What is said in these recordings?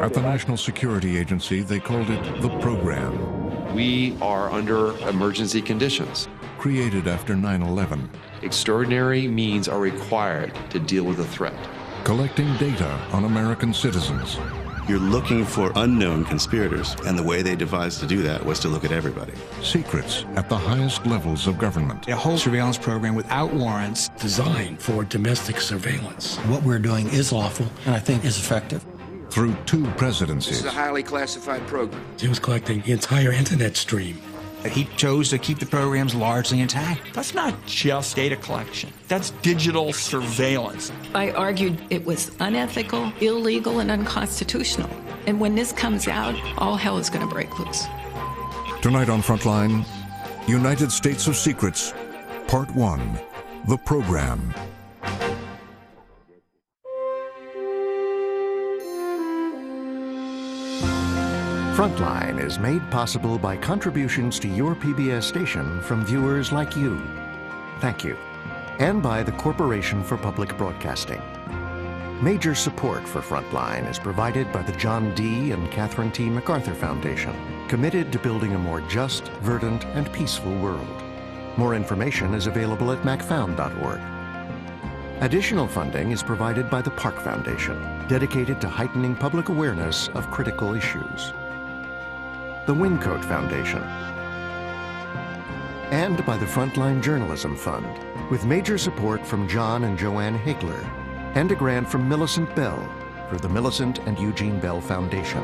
At the National Security Agency, they called it the program. We are under emergency conditions. Created after 9/11. Extraordinary means are required to deal with the threat. Collecting data on American citizens. You're looking for unknown conspirators, and the way they devised to do that was to look at everybody. Secrets at the highest levels of government. A whole surveillance program without warrants. Designed for domestic surveillance. What we're doing is lawful, and I think is effective. Through 2 presidencies. This is a highly classified program. He was collecting the entire internet stream. He chose to keep the programs largely intact. That's not just data collection. That's digital surveillance. I argued it was unethical, illegal, and unconstitutional. And when this comes out, all hell is going to break loose. Tonight on Frontline, United States of Secrets, Part 1, The Program. Frontline is made possible by contributions to your PBS station from viewers like you. Thank you. And by the Corporation for Public Broadcasting. Major support for Frontline is provided by the John D. and Catherine T. MacArthur Foundation, committed to building a more just, verdant, and peaceful world. More information is available at macfound.org. Additional funding is provided by the Park Foundation, dedicated to heightening public awareness of critical issues. The Wyncote Foundation, and by the Frontline Journalism Fund, with major support from John and Joanne Hagler, and a grant from Millicent Bell for the Millicent and Eugene Bell Foundation.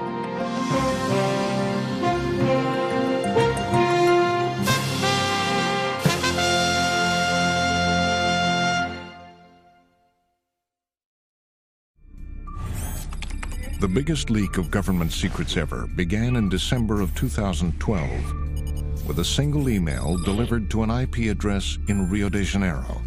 The biggest leak of government secrets ever began in December of 2012 with a single email delivered to an IP address in Rio de Janeiro.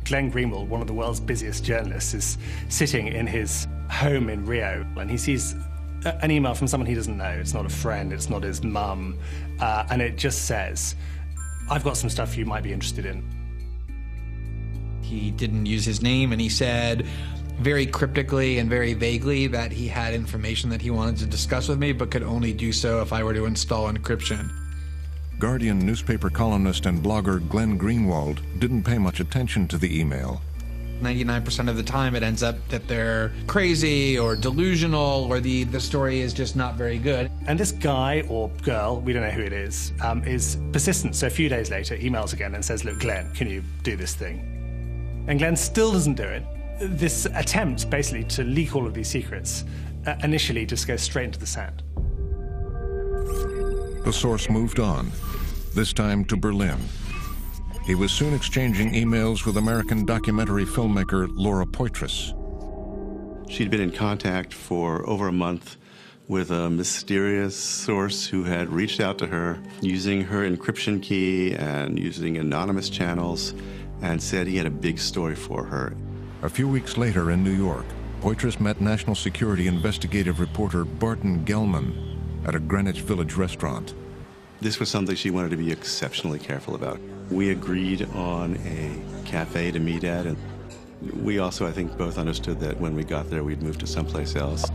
Glenn Greenwald, one of the world's busiest journalists, is sitting in his home in Rio, and he sees an email from someone he doesn't know. It's not a friend, it's not his mum, and it just says, "I've got some stuff you might be interested in." He didn't use his name, and he said very cryptically and very vaguely that he had information that he wanted to discuss with me, but could only do so if I were to install encryption. Guardian newspaper columnist and blogger Glenn Greenwald didn't pay much attention to the email. 99% of the time it ends up that they're crazy or delusional, or the story is just not very good. And this guy or girl, we don't know who it is persistent. So a few days later, emails again and says, "Look, Glenn, can you do this thing?" And Glenn still doesn't do it. This attempt, basically, to leak all of these secrets, initially just goes straight into the sand. The source moved on, this time to Berlin. He was soon exchanging emails with American documentary filmmaker Laura Poitras. She'd been in contact for over a month with a mysterious source who had reached out to her using her encryption key and using anonymous channels, and said he had a big story for her. A few weeks later in New York, Poitras met National Security investigative reporter Barton Gellman at a Greenwich Village restaurant. This was something she wanted to be exceptionally careful about. We agreed on a cafe to meet at, and we also, I think, both understood that when we got there, we'd move to someplace else.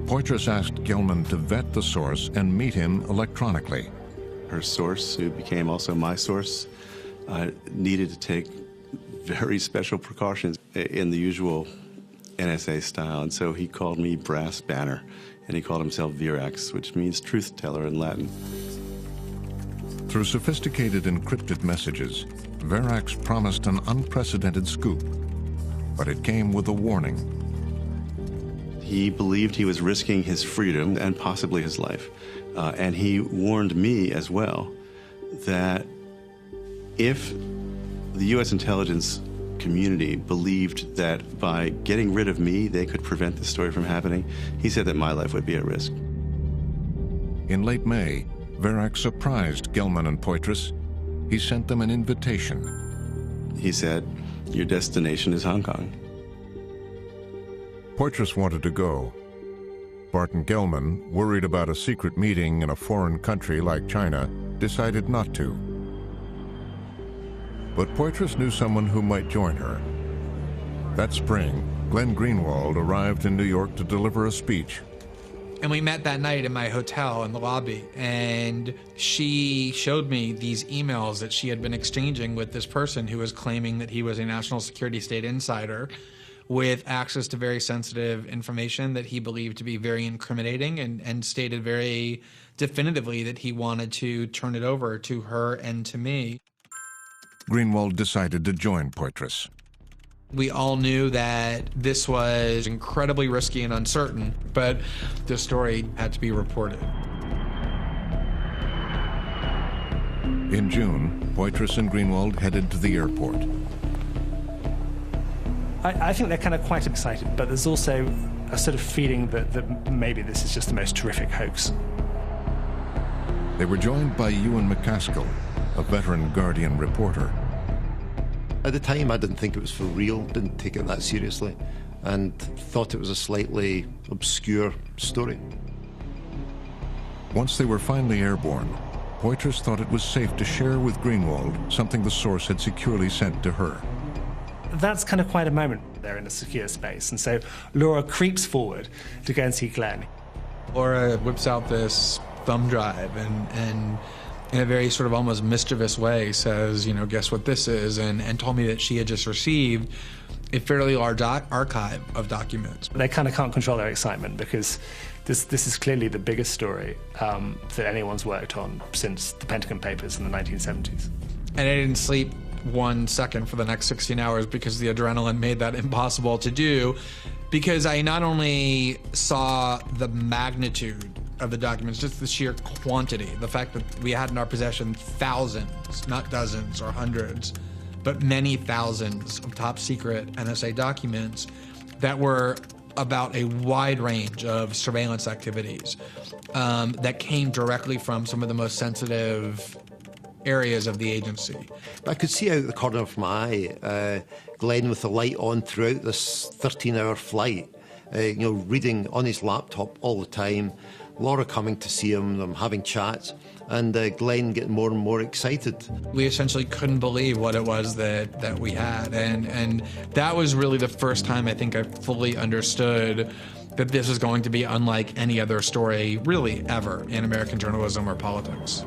Poitras asked Gellman to vet the source and meet him electronically. Her source, who became also my source, needed to take very special precautions in the usual NSA style, and so he called me Brass Banner, and he called himself Virax, which means truth teller in Latin. Through sophisticated encrypted messages, Virax promised an unprecedented scoop, but it came with a warning. He believed he was risking his freedom and possibly his life, and he warned me as well that if the U.S. intelligence community believed that by getting rid of me, they could prevent this story from happening, he said that my life would be at risk. In late May, Virax surprised Gellman and Poitras. He sent them an invitation. He said, "Your destination is Hong Kong." Poitras wanted to go, Barton Gellman, worried about a secret meeting in a foreign country like China, decided not to. But Poitras knew someone who might join her. That spring, Glenn Greenwald arrived in New York to deliver a speech. And we met that night in my hotel in the lobby, and she showed me these emails that she had been exchanging with this person who was claiming that he was a national security state insider with access to very sensitive information that he believed to be very incriminating, and stated very definitively that he wanted to turn it over to her and to me. Greenwald decided to join Poitras. We all knew that this was incredibly risky and uncertain, but the story had to be reported. In June, Poitras and Greenwald headed to the airport. I think they're kind of quite excited, but there's also a sort of feeling that maybe this is just the most terrific hoax. They were joined by Ewan McCaskill, a veteran Guardian reporter. At the time, I didn't think it was for real, didn't take it that seriously, and thought it was a slightly obscure story. Once they were finally airborne, Poitras thought it was safe to share with Greenwald something the source had securely sent to her. That's kind of quite a moment there in a secure space, and so Laura creeps forward to go and see Glenn. Laura whips out this thumb drive and in a very sort of almost mischievous way says, you know, guess what this is, and told me that she had just received a fairly large archive of documents. They kind of can't control their excitement because this is clearly the biggest story that anyone's worked on since the Pentagon Papers in the 1970s. And I didn't sleep 1 second for the next 16 hours because the adrenaline made that impossible to do, because I not only saw the magnitude of the documents, just the sheer quantity, the fact that we had in our possession thousands, not dozens or hundreds, but many thousands of top secret NSA documents that were about a wide range of surveillance activities that came directly from some of the most sensitive areas of the agency. I could see out of the corner of my eye Glenn with the light on throughout this 13-hour flight, reading on his laptop all the time, Laura coming to see him, them having chats, and Glenn getting more and more excited. We essentially couldn't believe what it was that we had, and that was really the first time I think I fully understood that this was going to be unlike any other story really ever in American journalism or politics.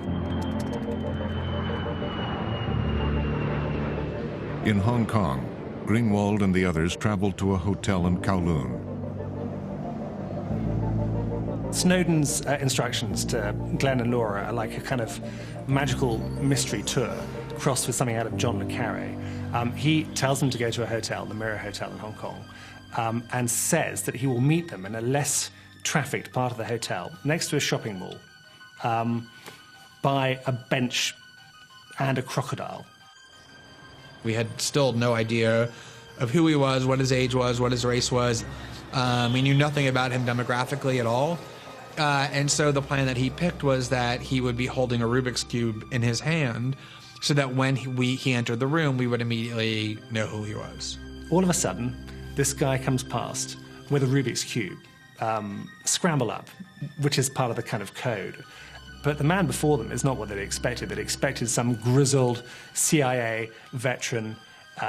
In Hong Kong, Greenwald and the others traveled to a hotel in Kowloon. Snowden's instructions to Glenn and Laura are like a kind of magical mystery tour crossed with something out of John le Carré. He tells them to go to a hotel, the Mirror Hotel in Hong Kong, and says that he will meet them in a less trafficked part of the hotel, next to a shopping mall, by a bench and a crocodile. We had still no idea of who he was, what his age was, what his race was. We knew nothing about him demographically at all. And so the plan that he picked was that he would be holding a Rubik's Cube in his hand so that when he entered the room, we would immediately know who he was. All of a sudden, this guy comes past with a Rubik's Cube, scramble up, which is part of the kind of code. But the man before them is not what they'd expected. They'd expected some grizzled CIA veteran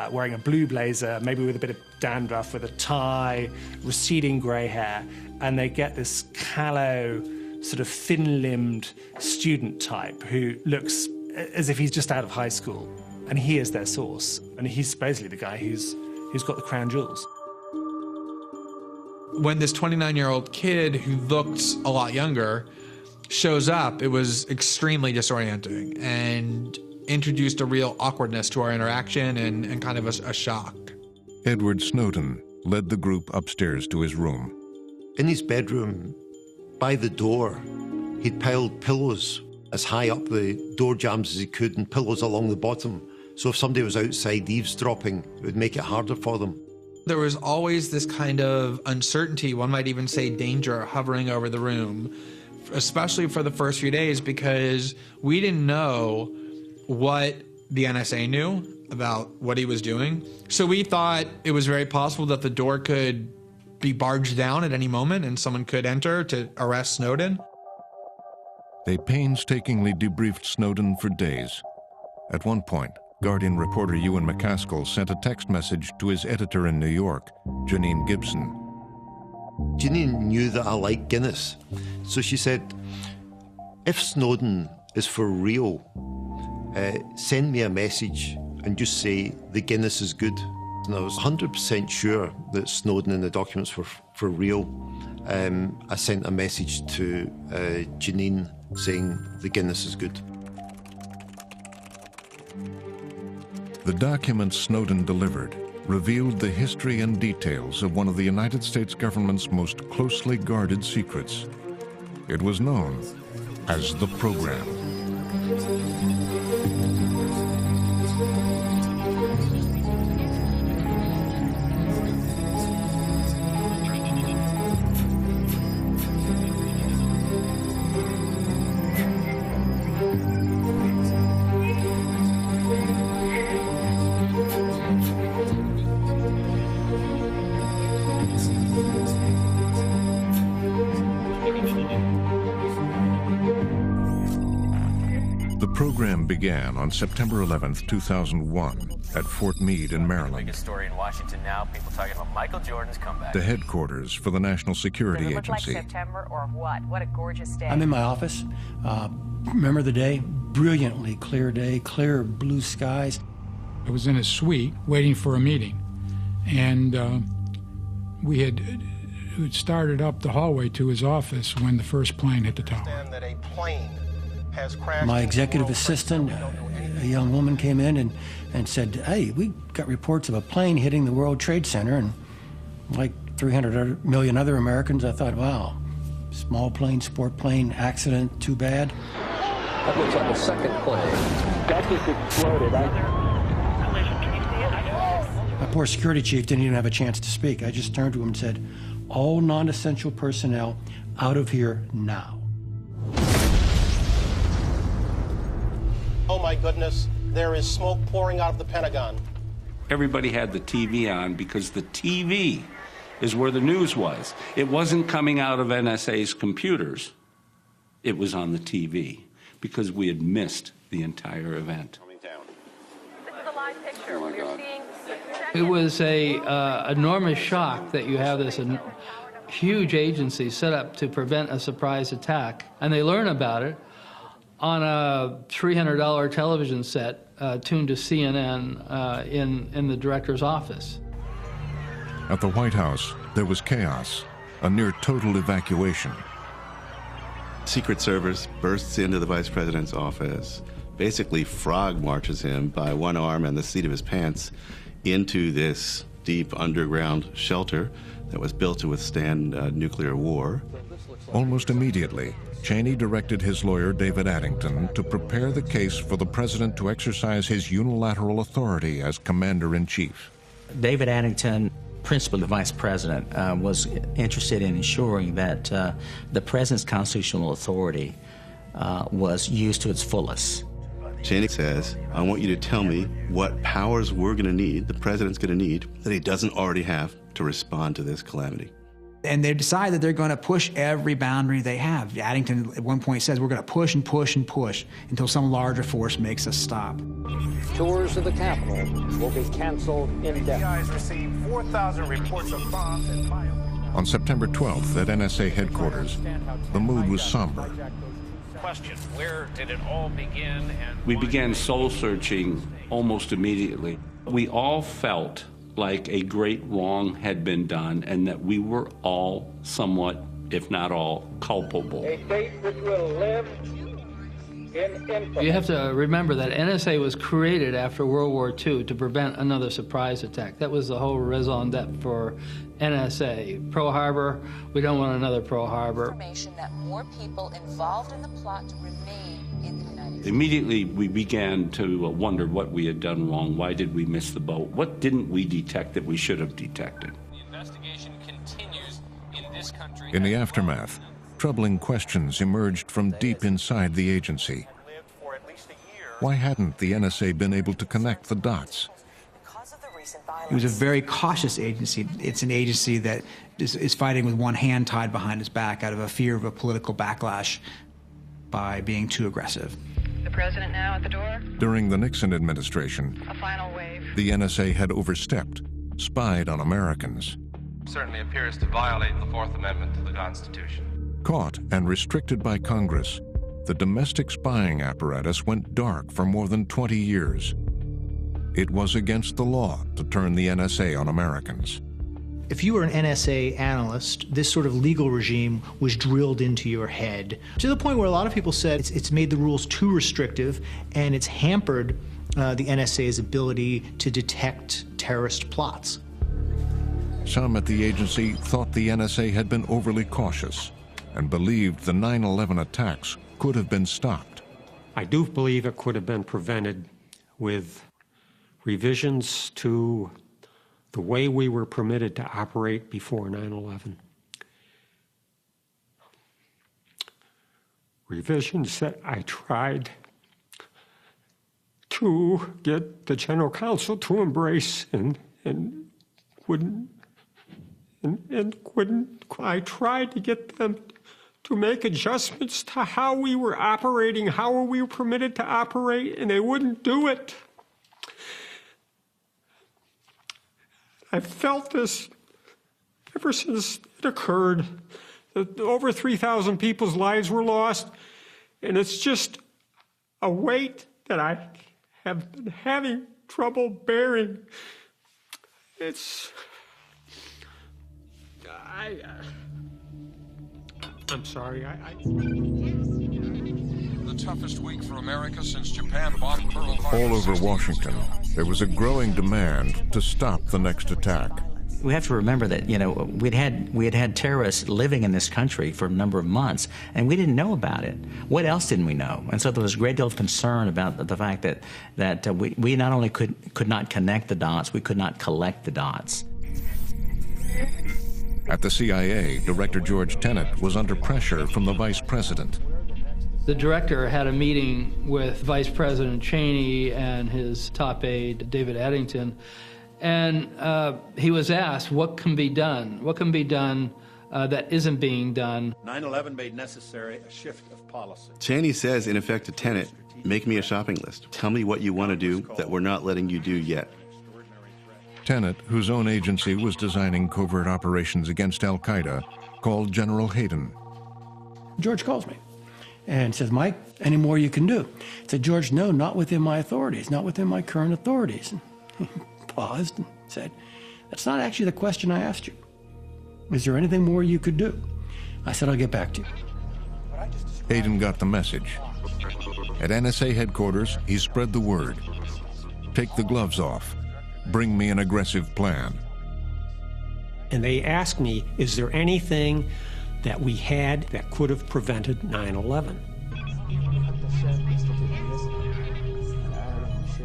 wearing a blue blazer, maybe with a bit of dandruff, with a tie, receding grey hair, and they get this callow, sort of thin-limbed student type who looks as if he's just out of high school. And he is their source. And he's supposedly the guy who's got the crown jewels. When this 29-year-old kid who looked a lot younger shows up, it was extremely disorienting and introduced a real awkwardness to our interaction and kind of a shock. Edward Snowden led the group upstairs to his room. In his bedroom, by the door, he'd piled pillows as high up the door jambs as he could and pillows along the bottom. So if somebody was outside eavesdropping, it would make it harder for them. There was always this kind of uncertainty, one might even say danger, hovering over the room, especially for the first few days, because we didn't know what the NSA knew about what he was doing. So we thought it was very possible that the door could be barged down at any moment and someone could enter to arrest Snowden. They painstakingly debriefed Snowden for days. At one point, Guardian reporter Ewan McCaskill sent a text message to his editor in New York, Janine Gibson. Janine knew that I liked Guinness, so she said, if Snowden is for real, send me a message and just say the Guinness is good. And I was 100% sure that Snowden and the documents were for real. I sent a message to Janine saying the Guinness is good. The documents Snowden delivered revealed the history and details of one of the United States government's most closely guarded secrets. It was known as the program. The program began on September 11, 2001, at Fort Meade in Maryland. Biggest story in Washington now, people talking about Michael Jordan's comeback. The headquarters for the National Security Does it Agency. look like September or what? What a gorgeous day. I'm in my office. Remember the day? Brilliantly clear day, clear blue skies. I was in his suite waiting for a meeting, and we had started up the hallway to his office when the first plane hit the tower. That a plane has crashed. My executive assistant, a young woman, came in and said, hey, we got reports of a plane hitting the World Trade Center, and like 300 million other Americans, I thought, wow, small plane, sport plane, accident, too bad. That looks like a second plane. That just exploded. My poor security chief didn't even have a chance to speak. I just turned to him and said, all non-essential personnel out of here now. Oh my goodness, there is smoke pouring out of the Pentagon. Everybody had the TV on because the TV is where the news was. It wasn't coming out of NSA's computers. It was on the TV because we had missed the entire event. This is a live picture. Oh, You're seeing it was a enormous shock that you have this huge agency set up to prevent a surprise attack, and they learn about it on a $300 television set tuned to CNN in the director's office. At the White House, there was chaos, a near total evacuation. Secret Service bursts into the vice president's office, basically frog marches him by one arm and the seat of his pants into this deep underground shelter that was built to withstand nuclear war. Almost immediately, Cheney directed his lawyer, David Addington, to prepare the case for the president to exercise his unilateral authority as commander-in-chief. David Addington, principal the vice president, was interested in ensuring that the president's constitutional authority was used to its fullest. Cheney says, I want you to tell me what powers we're going to need, the president's going to need, that he doesn't already have to respond to this calamity. And they decide that they're going to push every boundary they have. Addington at one point says, we're going to push and push and push until some larger force makes us stop. Tours of the Capitol will be canceled indefinitely. Received 4,000 reports of bombs and fire. On September 12th at NSA headquarters, the mood was somber. Question, where did it all begin? And we began soul searching almost immediately. We all felt like a great wrong had been done and that we were all somewhat, if not all, culpable. A fate which will live in infamy. You have to remember that NSA was created after World War II to prevent another surprise attack. That was the whole raison d'etre for NSA. Pearl Harbor, we don't want another Pearl Harbor. Information that more people involved in the plot to remain in the United States. Immediately, we began to wonder what we had done wrong. Why did we miss the boat? What didn't we detect that we should have detected? The investigation continues in this country. In the aftermath, troubling questions emerged from deep inside the agency. Why hadn't the NSA been able to connect the dots? It was a very cautious agency. It's an agency that is fighting with one hand tied behind his back out of a fear of a political backlash by being too aggressive. The president now at the door? During the Nixon administration, A final wave. the NSA had overstepped, spied on Americans. Certainly appears to violate the Fourth Amendment to the Constitution. Caught and restricted by Congress, the domestic spying apparatus went dark for more than 20 years. It was against the law to turn the NSA on Americans. If you were an NSA analyst, this sort of legal regime was drilled into your head, to the point where a lot of people said it's made the rules too restrictive and it's hampered the NSA's ability to detect terrorist plots. Some at the agency thought the NSA had been overly cautious and believed the 9/11 attacks could have been stopped. I do believe it could have been prevented with revisions to the way we were permitted to operate before 9/11. Revisions that I tried to get the General Counsel to embrace and wouldn't. I tried to get them to make adjustments to how we were operating, how we were permitted to operate, and they wouldn't do it. I've felt this ever since it occurred. Over 3,000 people's lives were lost, and it's just a weight that I have been having trouble bearing. I'm sorry. The toughest week for America since Japan bombed Pearl Harbor. All over Washington, there was a growing demand to stop the next attack. We have to remember that, we had terrorists living in this country for a number of months, and we didn't know about it. What else didn't we know? And so there was a great deal of concern about the fact that we not only could not connect the dots, we could not collect the dots. At the CIA, Director George Tenet was under pressure from the vice president. The director had a meeting with Vice President Cheney and his top aide, David Eddington, and he was asked, what can be done? What can be done that isn't being done? 9/11 made necessary a shift of policy. Cheney says, in effect, to Tenet, make me a shopping list. Tell me what you want to do that we're not letting you do yet. Tenet, whose own agency was designing covert operations against al-Qaeda, called General Hayden. George calls me and says, Mike, any more you can do? I said, George, no, not within my authorities, not within my current authorities. And he paused and said, that's not actually the question I asked you. Is there anything more you could do? I said, I'll get back to you. Hayden got the message. At NSA headquarters, he spread the word. Take the gloves off. Bring me an aggressive plan. And they asked me, is there anything that we had that could have prevented 9/11?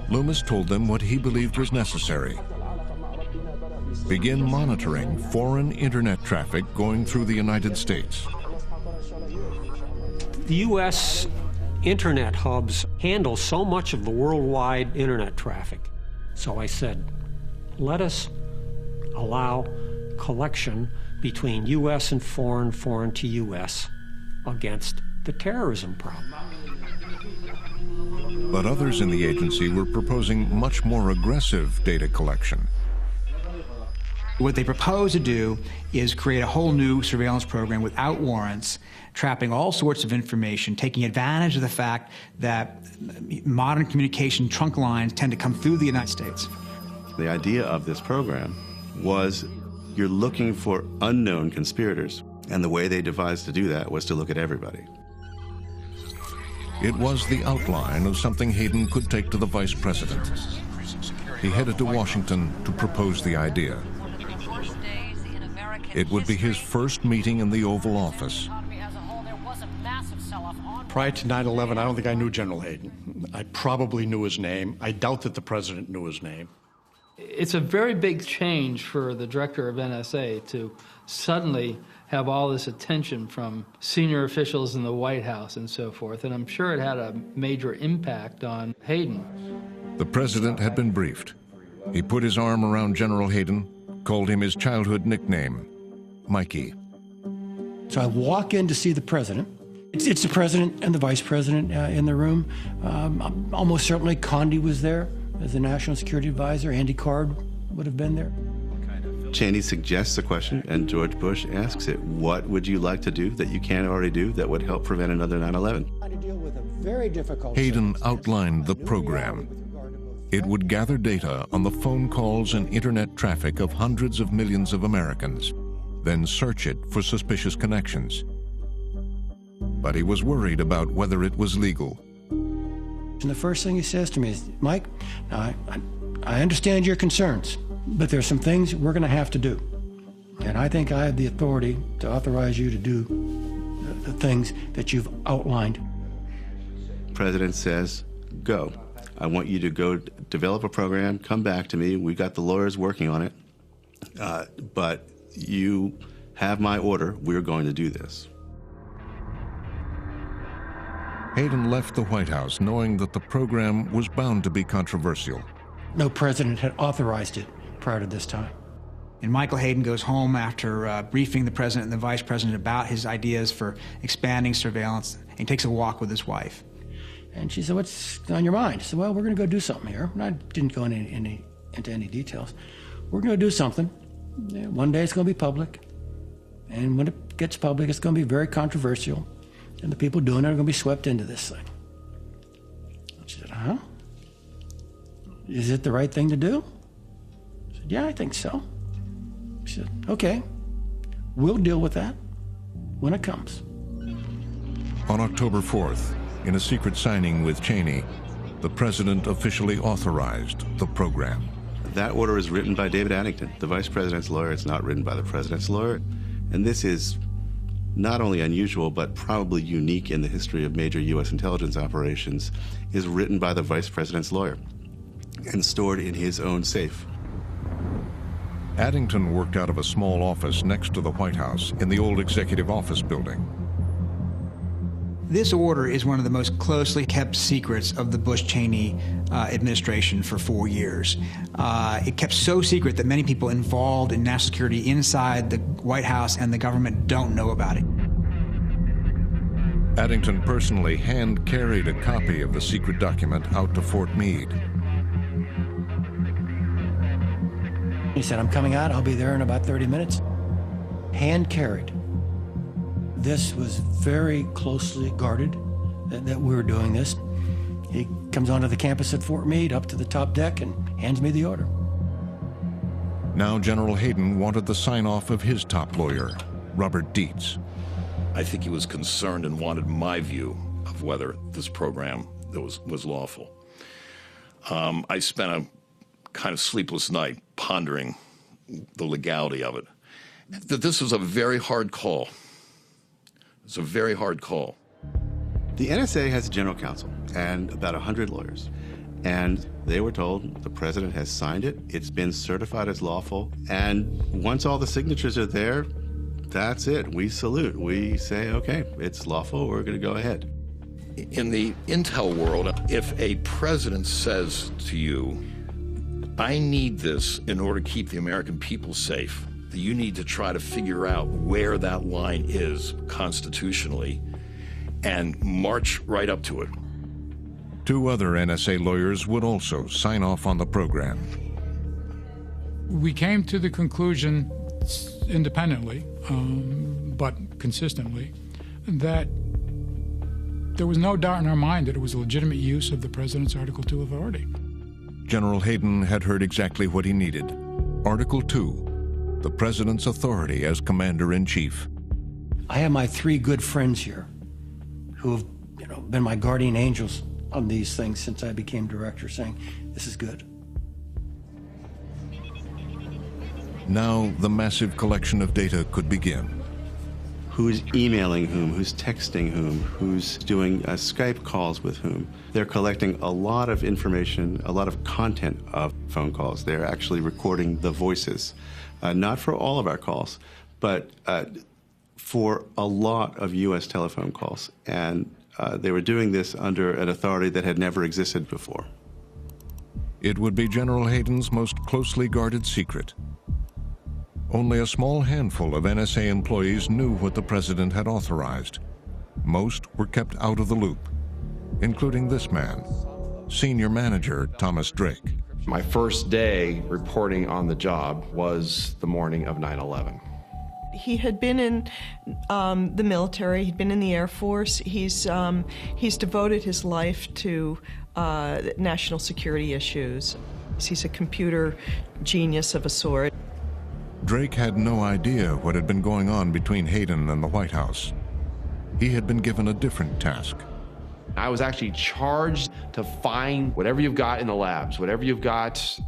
Loomis told them what he believed was necessary. Begin monitoring foreign internet traffic going through the United States. The U.S. internet hubs handle so much of the worldwide internet traffic. So I said, let us allow collection between U.S. and foreign to U.S. against the terrorism problem. But others in the agency were proposing much more aggressive data collection. What they propose to do is create a whole new surveillance program without warrants, trapping all sorts of information, taking advantage of the fact that modern communication trunk lines tend to come through the United States. The idea of this program was you're looking for unknown conspirators, and the way they devised to do that was to look at everybody. It was the outline of something Hayden could take to the vice president. He headed to Washington to propose the idea. It would be his first meeting in the Oval Office. Prior to 9/11, I don't think I knew General Hayden. I probably knew his name. I doubt that the president knew his name. It's a very big change for the director of NSA to suddenly have all this attention from senior officials in the White House and so forth, and I'm sure it had a major impact on Hayden. The president had been briefed. He put his arm around General Hayden, called him his childhood nickname, Mikey. So I walk in to see the president. It's the president and the vice president in the room. Almost certainly Condi was there as the national security advisor. Andy Card would have been there. Cheney suggests a question, and George Bush asks it. What would you like to do that you can't already do that would help prevent another 9/11? Hayden outlined the program. It would gather data on the phone calls and internet traffic of hundreds of millions of Americans, then search it for suspicious connections. But he was worried about whether it was legal. And the first thing he says to me is, Mike, I understand your concerns, but there's some things we're going to have to do. And I think I have the authority to authorize you to do the things that you've outlined. President says, go. I want you to go develop a program, come back to me. We've got the lawyers working on it. But you have my order. We're going to do this. Hayden left the White House knowing that the program was bound to be controversial. No president had authorized it prior to this time. And Michael Hayden goes home after briefing the president and the vice president about his ideas for expanding surveillance, and he takes a walk with his wife. And she said, what's on your mind? He said, well, we're going to go do something here. And I didn't go into any details. We're going to do something. One day it's going to be public. And when it gets public, it's going to be very controversial. And the people doing it are going to be swept into this thing. She said, huh? Is it the right thing to do? I said, yeah, I think so. She said, okay, we'll deal with that when it comes. On October 4th, in a secret signing with Cheney, the president officially authorized the program. That order is written by David Addington, the vice president's lawyer. It's not written by the president's lawyer. And this is not only unusual, but probably unique in the history of major U.S. intelligence operations, is written by the vice president's lawyer and stored in his own safe. Addington worked out of a small office next to the White House in the old executive office building. This order is one of the most closely kept secrets of the Bush-Cheney administration for 4 years. It kept so secret that many people involved in national security inside the White House and the government don't know about it. Addington personally hand-carried a copy of the secret document out to Fort Meade. He said, I'm coming out, I'll be there in about 30 minutes. Hand-carried. This was very closely guarded, that we were doing this. He comes onto the campus at Fort Meade, up to the top deck, and hands me the order. Now General Hayden wanted the sign-off of his top lawyer, Robert Dietz. I think he was concerned and wanted my view of whether this program was lawful. I spent a kind of sleepless night pondering the legality of it. That this was a very hard call. It's a very hard call. The NSA has a general counsel and about 100 lawyers. And they were told the president has signed it, it's been certified as lawful, and once all the signatures are there, that's it. We salute. We say, okay, it's lawful, we're going to go ahead. In the intel world, if a president says to you, I need this in order to keep the American people safe, you need to try to figure out where that line is constitutionally and march right up to it. 2 other NSA lawyers would also sign off on the program. We came to the conclusion independently, but consistently, that there was no doubt in our mind that it was a legitimate use of the president's Article II authority. General Hayden had heard exactly what he needed. Article 2. The president's authority as commander-in-chief. I have my 3 good friends here who have been my guardian angels on these things since I became director, saying, this is good. Now the massive collection of data could begin. Who's emailing whom, who's texting whom, who's doing Skype calls with whom. They're collecting a lot of information, a lot of content of phone calls. They're actually recording the voices. Not for all of our calls, but for a lot of U.S. telephone calls. And they were doing this under an authority that had never existed before. It would be General Hayden's most closely guarded secret. Only a small handful of NSA employees knew what the president had authorized. Most were kept out of the loop, including this man, Senior Manager Thomas Drake. My first day reporting on the job was the morning of 9/11. He had been in the military. He'd been in the Air Force. He's devoted his life to national security issues. He's a computer genius of a sort. Drake had no idea what had been going on between Hayden and the White House. He had been given a different task. I was actually charged to find whatever you've got in the labs, whatever you've got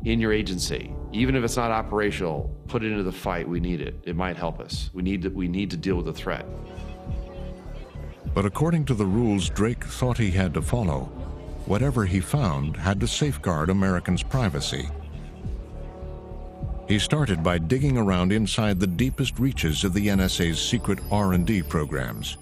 in your agency. Even if it's not operational, put it into the fight. We need it. It might help us. We need to deal with the threat. But according to the rules Drake thought he had to follow, whatever he found had to safeguard Americans' privacy. He started by digging around inside the deepest reaches of the NSA's secret R&D programs.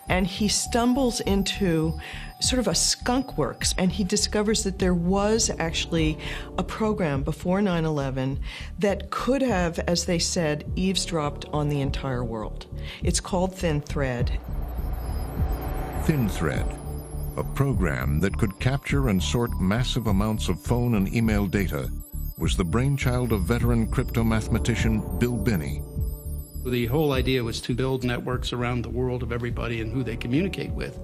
And he stumbles into sort of a skunk works, and he discovers that there was actually a program before 9/11 that could have, as they said, eavesdropped on the entire world. It's called Thin Thread. Thin Thread, a program that could capture and sort massive amounts of phone and email data, was the brainchild of veteran crypto-mathematician Bill Binney. The whole idea was to build networks around the world of everybody and who they communicate with.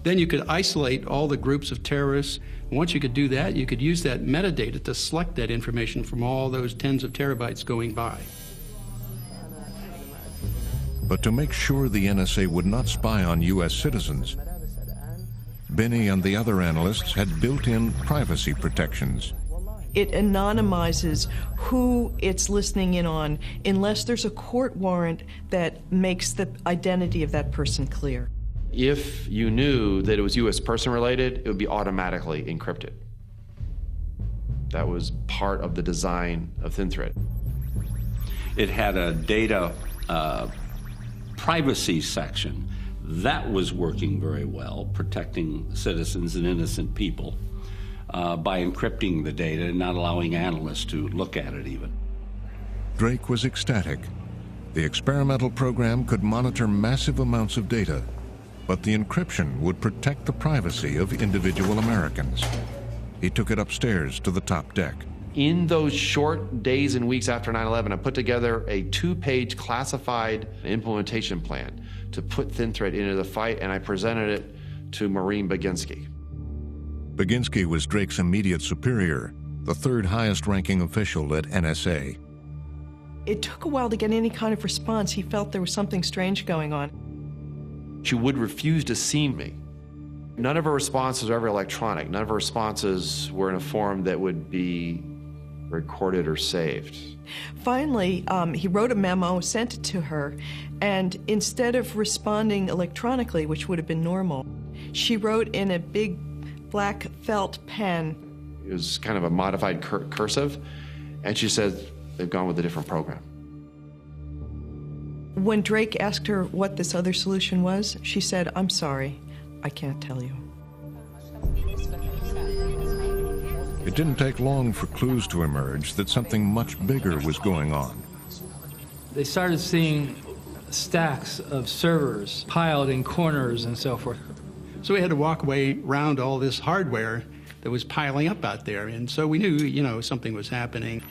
Then you could isolate all the groups of terrorists. Once you could do that, you could use that metadata to select that information from all those tens of terabytes going by. But to make sure the NSA would not spy on U.S. citizens, Binney and the other analysts had built-in privacy protections. It anonymizes who it's listening in on unless there's a court warrant that makes the identity of that person clear. If you knew that it was U.S. person related, it would be automatically encrypted. That was part of the design of Thin Thread. It had a data privacy section. That was working very well, protecting citizens and innocent people by encrypting the data and not allowing analysts to look at it even. Drake was ecstatic. The experimental program could monitor massive amounts of data, but the encryption would protect the privacy of individual Americans. He took it upstairs to the top deck. In those short days and weeks after 9/11, I put together a 2-page classified implementation plan to put Thin Thread into the fight, and I presented it to Maureen Baginski. Baginski was Drake's immediate superior, the third highest ranking official at NSA. It took a while to get any kind of response. He felt there was something strange going on. She would refuse to see me. None of her responses were ever electronic. None of her responses were in a form that would be recorded or saved. Finally, he wrote a memo, sent it to her, and instead of responding electronically, which would have been normal, she wrote in a big black felt pen. It was kind of a modified cursive, and she said they've gone with a different program. When Drake asked her what this other solution was, she said, "I'm sorry, I can't tell you." It didn't take long for clues to emerge that something much bigger was going on. They started seeing stacks of servers piled in corners and so forth. So we had to walk away around all this hardware that was piling up out there, and so we knew, something was happening.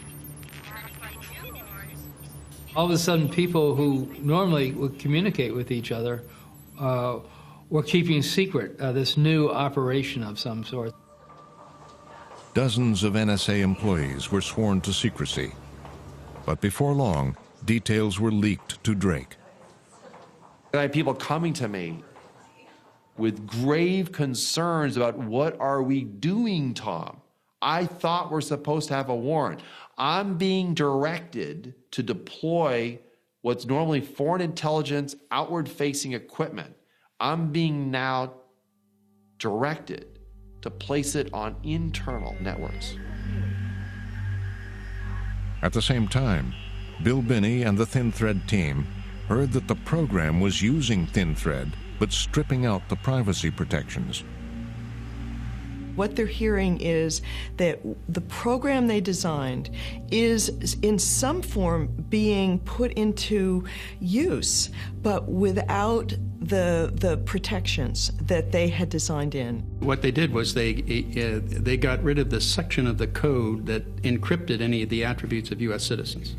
All of a sudden, people who normally would communicate with each other were keeping secret this new operation of some sort. Dozens of NSA employees were sworn to secrecy. But before long, details were leaked to Drake. I had people coming to me with grave concerns about, what are we doing, Tom? I thought we're supposed to have a warrant. I'm being directed to deploy what's normally foreign intelligence, outward-facing equipment. I'm being now directed to place it on internal networks. At the same time, Bill Binney and the Thin Thread team heard that the program was using Thin Thread, but stripping out the privacy protections. What they're hearing is that the program they designed is in some form being put into use, but without the protections that they had designed in. What they did was they got rid of the section of the code that encrypted any of the attributes of U.S. citizens.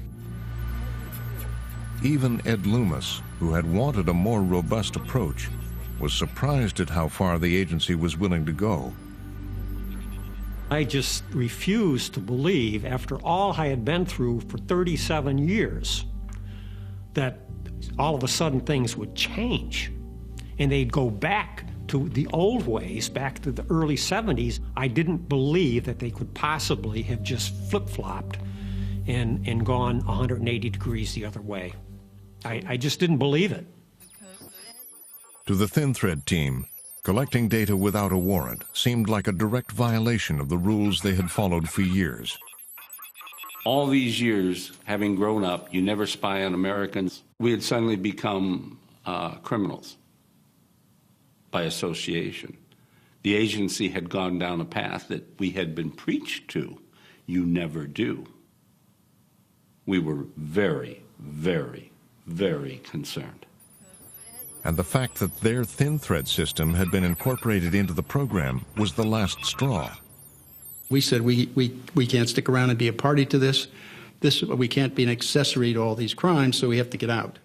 Even Ed Loomis, who had wanted a more robust approach, was surprised at how far the agency was willing to go. I just refused to believe, after all I had been through for 37 years, that all of a sudden things would change and they'd go back to the old ways, back to the early 70s. I didn't believe that they could possibly have just flip-flopped and gone 180 degrees the other way. I just didn't believe it. To the Thin Thread team, collecting data without a warrant seemed like a direct violation of the rules they had followed for years. All these years, having grown up, you never spy on Americans. We had suddenly become criminals by association. The agency had gone down a path that we had been preached to. You never do. We were very, very, very concerned. And the fact that their Thin Thread system had been incorporated into the program was the last straw. We said we can't stick around and be a party to this. We can't be an accessory to all these crimes, so we have to get out.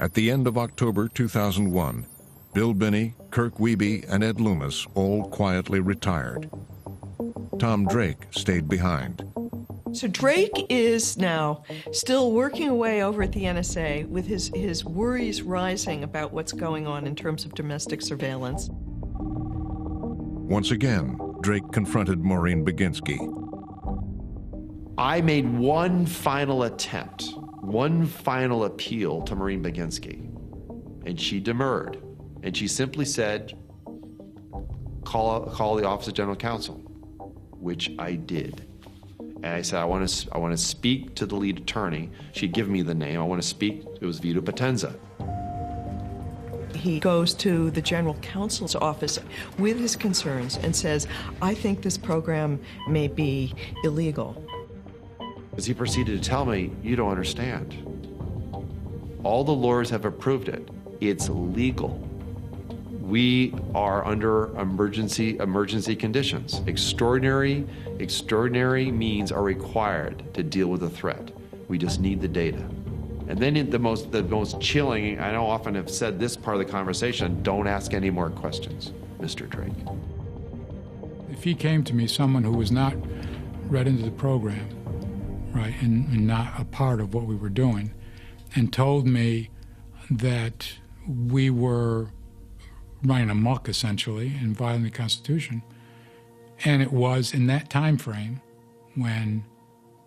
At the end of October 2001, Bill Binney, Kirk Wiebe, and Ed Loomis all quietly retired. Tom Drake stayed behind. So Drake is now still working away over at the NSA with his worries rising about what's going on in terms of domestic surveillance. Once again, Drake confronted Maureen Baginski. I made one final attempt, one final appeal to Maureen Baginski, and she demurred. And she simply said, call the Office of General Counsel, which I did. And I said, I want to speak to the lead attorney. She'd given me the name. I want to speak. It was Vito Potenza. He goes to the General Counsel's office with his concerns and says, I think this program may be illegal. As he proceeded to tell me, you don't understand. All the lawyers have approved it. It's legal. We are under emergency conditions. Extraordinary means are required to deal with a threat. We just need the data. And then the most chilling, I know often have said this part of the conversation, don't ask any more questions, Mr. Drake. If he came to me, someone who was not read into the program, right, and not a part of what we were doing, and told me that we were running amok, essentially, and violating the Constitution. And it was in that time frame when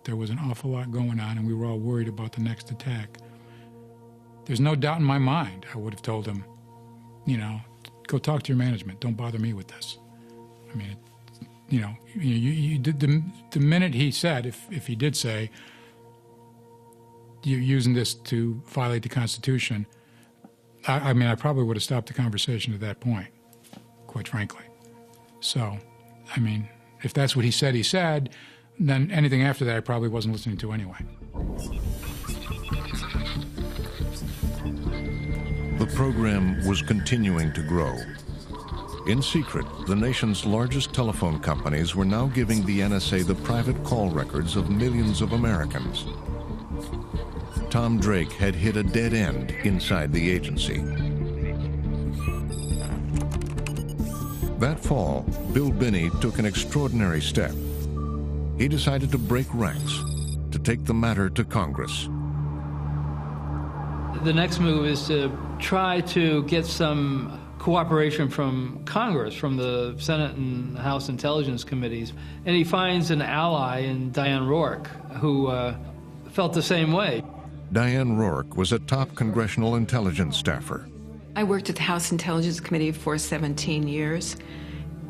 there was an awful lot going on and we were all worried about the next attack. There's no doubt in my mind I would have told him, you know, go talk to your management. Don't bother me with this. I mean, the minute he said, if he did say, you're using this to violate the Constitution, I mean, I probably would have stopped the conversation at that point, quite frankly. So, I mean, if that's what he said, then anything after that I probably wasn't listening to anyway. The program was continuing to grow. In secret, the nation's largest telephone companies were now giving the NSA the private call records of millions of Americans. Tom Drake had hit a dead end inside the agency. That fall, Bill Binney took an extraordinary step. He decided to break ranks, to take the matter to Congress. The next move is to try to get some cooperation from Congress, from the Senate and House Intelligence Committees. And he finds an ally in Diane Rourke, who felt the same way. Diane Rourke was a top congressional intelligence staffer. I worked at the House Intelligence Committee for 17 years,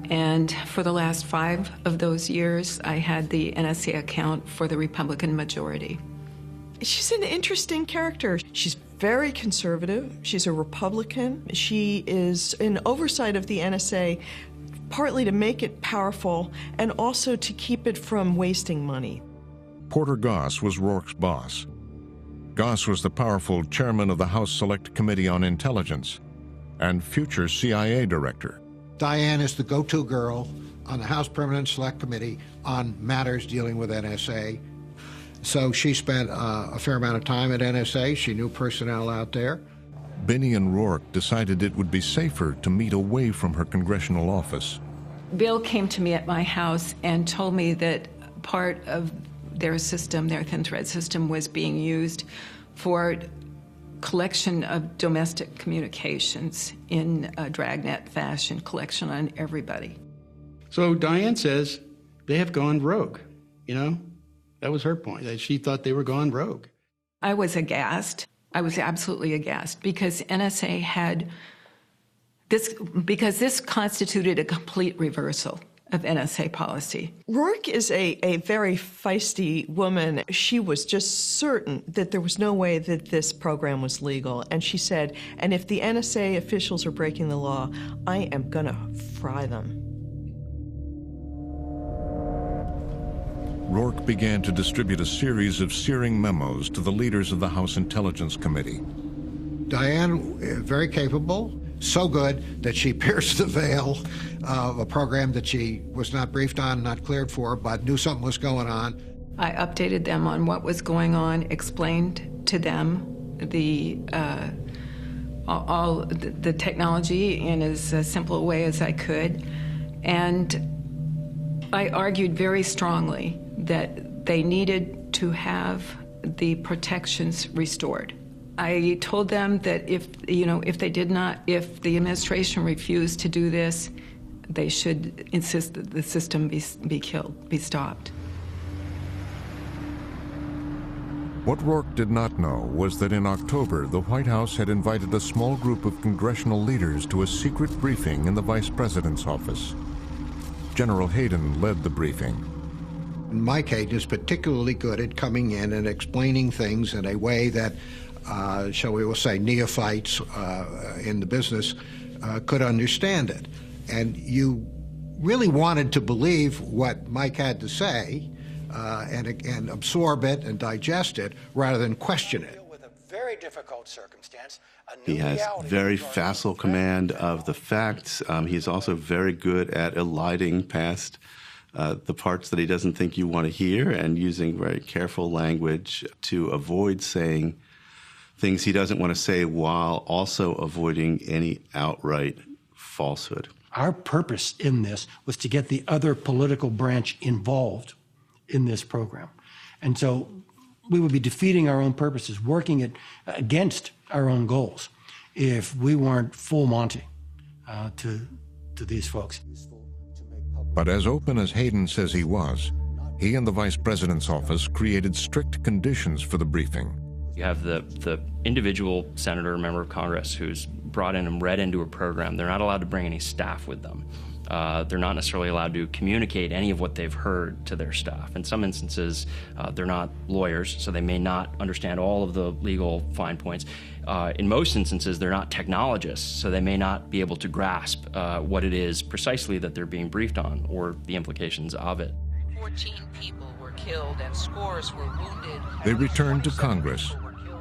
and for the last 5 of those years, I had the NSA account for the Republican majority. She's an interesting character. She's very conservative. She's a Republican. She is in oversight of the NSA partly to make it powerful and also to keep it from wasting money. Porter Goss was Rourke's boss. Goss was the powerful chairman of the House Select Committee on Intelligence and future CIA director. Diane is the go-to girl on the House Permanent Select Committee on matters dealing with NSA. So she spent a fair amount of time at NSA. She knew personnel out there. Binney and Rourke decided it would be safer to meet away from her congressional office. Bill came to me at my house and told me that part of their system, their thin thread system, was being used for collection of domestic communications in a dragnet fashion, collection on everybody. So Diane says they have gone rogue, you know? That was her point, that she thought they were gone rogue. I was aghast. I was absolutely aghast because NSA had this, because this constituted a complete reversal of NSA policy. Rourke is a very feisty woman. She was just certain that there was no way that this program was legal. And she said, and if the NSA officials are breaking the law, I am gonna fry them. Rourke began to distribute a series of searing memos to the leaders of the House Intelligence Committee. Diane, very capable, so good that she pierced the veil of a program that she was not briefed on, not cleared for, but knew something was going on. I updated them on what was going on, explained to them all the technology in as simple a way as I could, and I argued very strongly that they needed to have the protections restored. I told them that if the administration refused to do this, they should insist that the system be killed, be stopped. What Rourke did not know was that in October, the White House had invited a small group of congressional leaders to a secret briefing in the Vice President's office. General Hayden led the briefing. Mike Hayden is particularly good at coming in and explaining things in a way that, shall we will say, neophytes in the business could understand it. And you really wanted to believe what Mike had to say and absorb it and digest it rather than question it. Very difficult circumstance. He has very facile command of the facts. He's also very good at eliding past the parts that he doesn't think you want to hear and using very careful language to avoid saying things he doesn't want to say while also avoiding any outright falsehood. Our purpose in this was to get the other political branch involved in this program. And so we would be defeating our own purposes, working against our own goals if we weren't full Monty to these folks. But as open as Hayden says he was, he and the Vice President's office created strict conditions for the briefing. You have the individual senator or member of Congress who's brought in and read into a program. They're not allowed to bring any staff with them. They're not necessarily allowed to communicate any of what they've heard to their staff. In some instances, they're not lawyers, so they may not understand all of the legal fine points. In most instances, they're not technologists, so they may not be able to grasp what it is precisely that they're being briefed on or the implications of it. 14 people were killed and scores were wounded. They returned to Congress,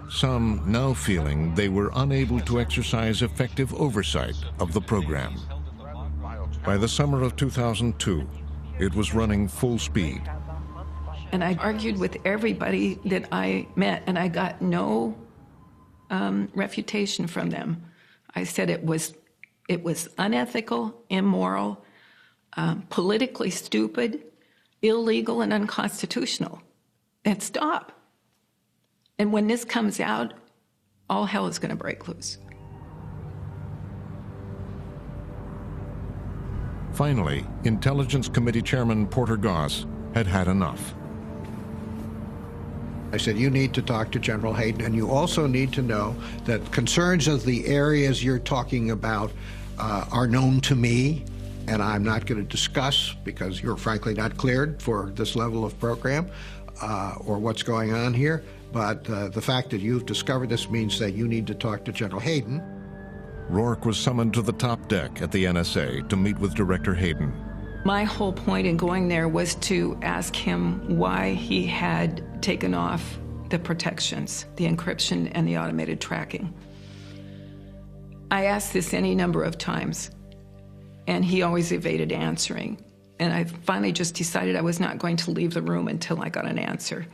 some now feeling they were unable to exercise effective oversight of the program. By the summer of 2002, it was running full speed. And I argued with everybody that I met, and I got no refutation from them. I said it was unethical, immoral, politically stupid, illegal, and unconstitutional. And stop. And when this comes out, all hell is going to break loose. Finally, Intelligence Committee Chairman Porter Goss had had enough. I said, you need to talk to General Hayden, and you also need to know that concerns of the areas you're talking about are known to me, and I'm not going to discuss because you're frankly not cleared for this level of program or what's going on here. But the fact that you've discovered this means that you need to talk to General Hayden. Rourke was summoned to the top deck at the NSA to meet with Director Hayden. My whole point in going there was to ask him why he had taken off the protections, the encryption and the automated tracking. I asked this any number of times, and he always evaded answering. And I finally just decided I was not going to leave the room until I got an answer.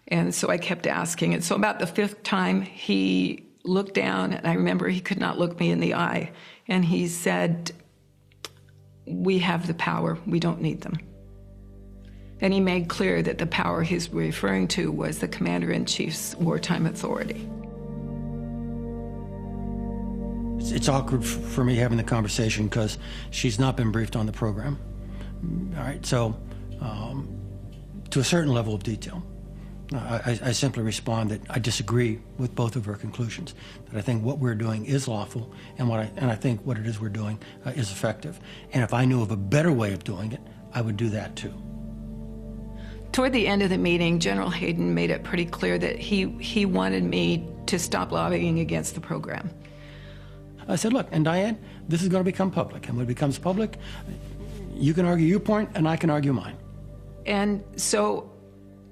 And so I kept asking. And so about the fifth time, he looked down, and I remember he could not look me in the eye. And he said, "We have the power. We don't need them." And he made clear that the power he's referring to was the Commander-in-Chief's wartime authority. It's awkward for me having the conversation because she's not been briefed on the program. All right, so to a certain level of detail, I simply respond that I disagree with both of her conclusions. That I think what we're doing is lawful, and I think what it is we're doing is effective. And if I knew of a better way of doing it, I would do that too. Toward the end of the meeting, General Hayden made it pretty clear that he wanted me to stop lobbying against the program. I said, look, and Diane, this is going to become public. And when it becomes public, you can argue your point and I can argue mine. And so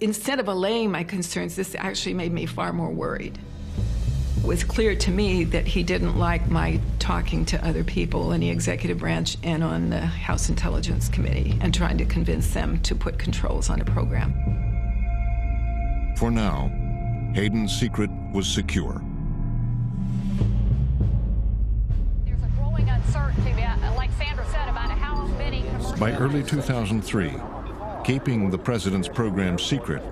instead of allaying my concerns, this actually made me far more worried. It was clear to me that he didn't like my talking to other people in the executive branch and on the House Intelligence Committee and trying to convince them to put controls on the program. For now, Hayden's secret was secure. Like Sandra said, about how many By early 2003, keeping the president's program secret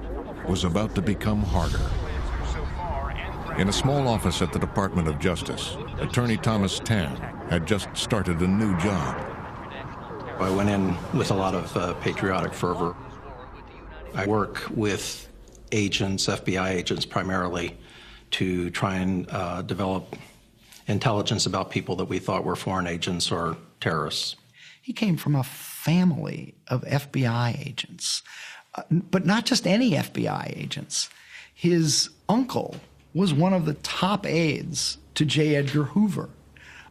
was about to become harder. In a small office at the Department of Justice, Attorney Thomas Tam had just started a new job. I went in with a lot of patriotic fervor. I work with agents, FBI agents primarily, to try and develop intelligence about people that we thought were foreign agents or terrorists. He came from a family of FBI agents, but not just any FBI agents. His uncle was one of the top aides to J. Edgar Hoover.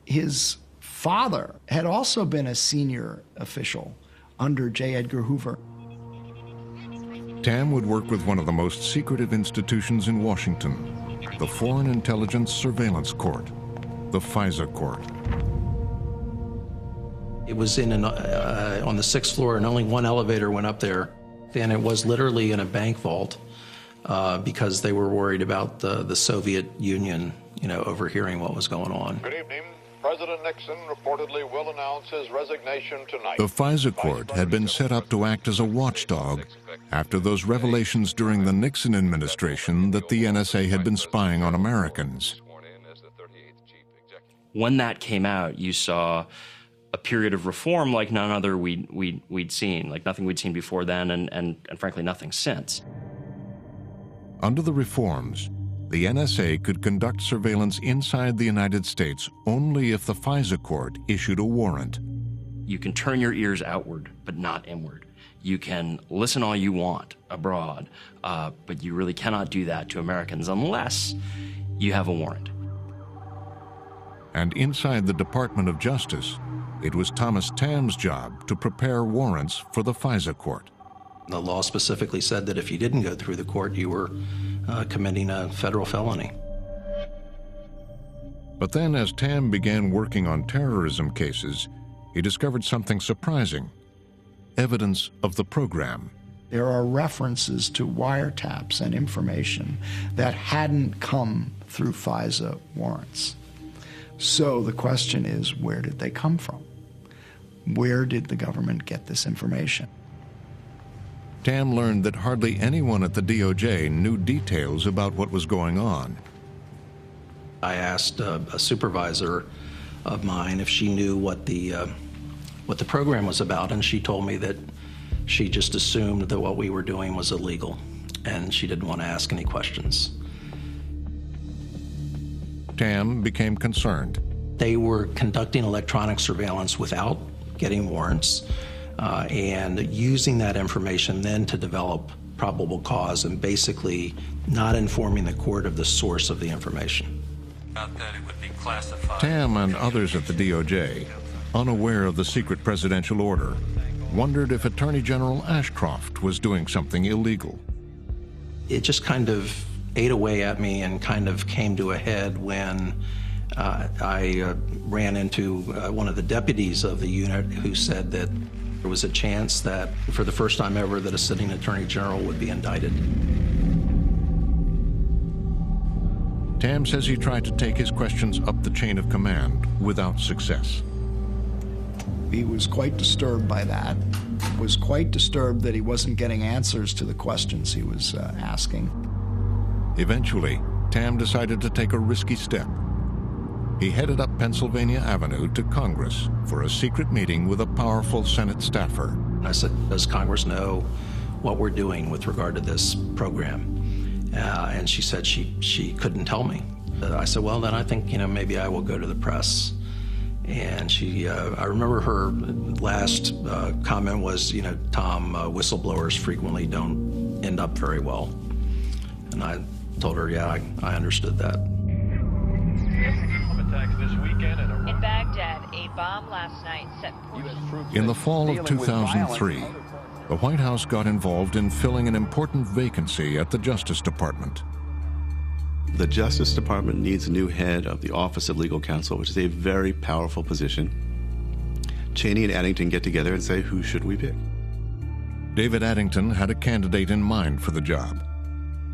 His father had also been a senior official under J. Edgar Hoover. Tam would work with one of the most secretive institutions in Washington, the Foreign Intelligence Surveillance Court, the FISA Court. It was on the 6th floor, and only one elevator went up there. And it was literally in a bank vault because they were worried about the Soviet Union, overhearing what was going on. Good evening. President Nixon reportedly will announce his resignation tonight. The FISA Court had been set up to act as a watchdog after those revelations during the Nixon administration that the NSA had been spying on Americans. When that came out, you saw a period of reform like none other we'd seen, like nothing we'd seen before then, and frankly nothing since. Under the reforms, the NSA could conduct surveillance inside the United States only if the FISA court issued a warrant. You can turn your ears outward, but not inward. You can listen all you want abroad, but you really cannot do that to Americans unless you have a warrant. And inside the Department of Justice, it was Thomas Tam's job to prepare warrants for the FISA court. The law specifically said that if you didn't go through the court, you were committing a federal felony. But then as Tam began working on terrorism cases, he discovered something surprising: evidence of the program. There are references to wiretaps and information that hadn't come through FISA warrants. So the question is, where did they come from? Where did the government get this information? Tam learned that hardly anyone at the DOJ knew details about what was going on. I asked a supervisor of mine if she knew what the program was about, and she told me that she just assumed that what we were doing was illegal, and she didn't want to ask any questions. Tam became concerned. They were conducting electronic surveillance without getting warrants, and using that information then to develop probable cause and basically not informing the court of the source of the information. That it would be classified. Tam and others at the DOJ, unaware of the secret presidential order, wondered if Attorney General Ashcroft was doing something illegal. It just kind of ate away at me and kind of came to a head when I ran into one of the deputies of the unit who said that there was a chance that, for the first time ever, that a sitting attorney general would be indicted. Tam says he tried to take his questions up the chain of command without success. He was quite disturbed by that. Was quite disturbed that he wasn't getting answers to the questions he was asking. Eventually, Tam decided to take a risky step. He headed up Pennsylvania Avenue to Congress for a secret meeting with a powerful Senate staffer. I said, does Congress know what we're doing with regard to this program? And she said she couldn't tell me. I said, well, then I think, maybe I will go to the press. And I remember her last comment was, Tom, whistleblowers frequently don't end up very well. And I told her, yeah, I understood that. In Baghdad, a bomb last night set. In the fall of 2003, the White House got involved in filling an important vacancy at the Justice Department. The Justice Department needs a new head of the Office of Legal Counsel, which is a very powerful position. Cheney and Addington get together and say, who should we pick? David Addington had a candidate in mind for the job,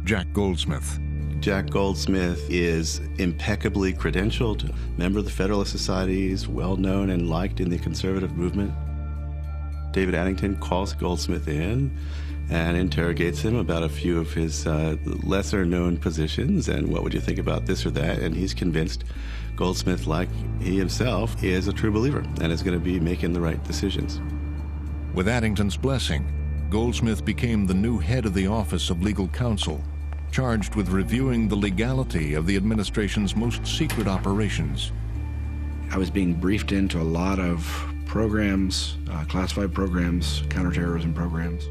Jack Goldsmith. Jack Goldsmith is impeccably credentialed, member of the Federalist Societies, well-known and liked in the conservative movement. David Addington calls Goldsmith in and interrogates him about a few of his lesser-known positions and what would you think about this or that, and he's convinced Goldsmith, like he himself, is a true believer and is going to be making the right decisions. With Addington's blessing, Goldsmith became the new head of the Office of Legal Counsel, charged with reviewing the legality of the administration's most secret operations. I was being briefed into a lot of programs, classified programs, counterterrorism programs.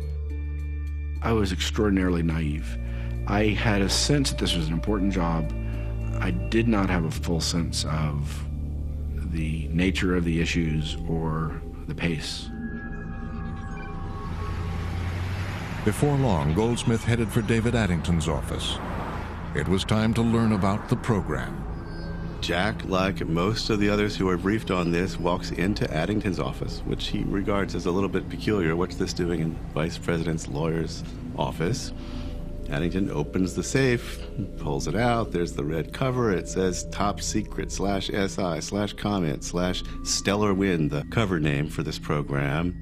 I was extraordinarily naive. I had a sense that this was an important job. I did not have a full sense of the nature of the issues or the pace. Before long, Goldsmith headed for David Addington's office. It was time to learn about the program. Jack, like most of the others who are briefed on this, walks into Addington's office, which he regards as a little bit peculiar. What's this doing in Vice President's lawyer's office? Addington opens the safe, pulls it out. There's the red cover. It says top secret /SI/comment/stellar wind, the cover name for this program.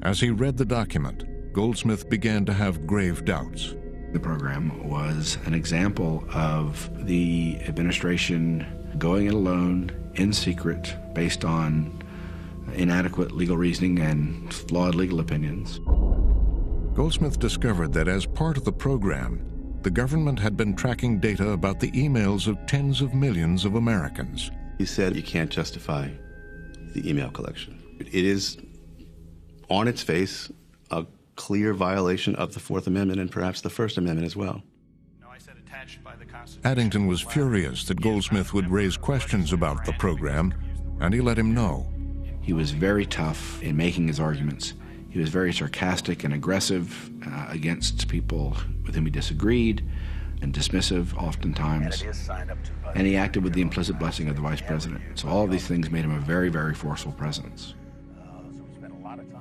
As he read the document, Goldsmith began to have grave doubts. The program was an example of the administration going it alone, in secret, based on inadequate legal reasoning and flawed legal opinions. Goldsmith discovered that as part of the program, the government had been tracking data about the emails of tens of millions of Americans. He said you can't justify the email collection. It is, on its face, a clear violation of the Fourth Amendment and perhaps the First Amendment as well. Addington was furious that Goldsmith would raise questions about the program, and he let him know. He was very tough in making his arguments. He was very sarcastic and aggressive against people with whom he disagreed, and dismissive oftentimes. And he acted with the implicit blessing of the Vice President. So all of these things made him a very, very forceful presence.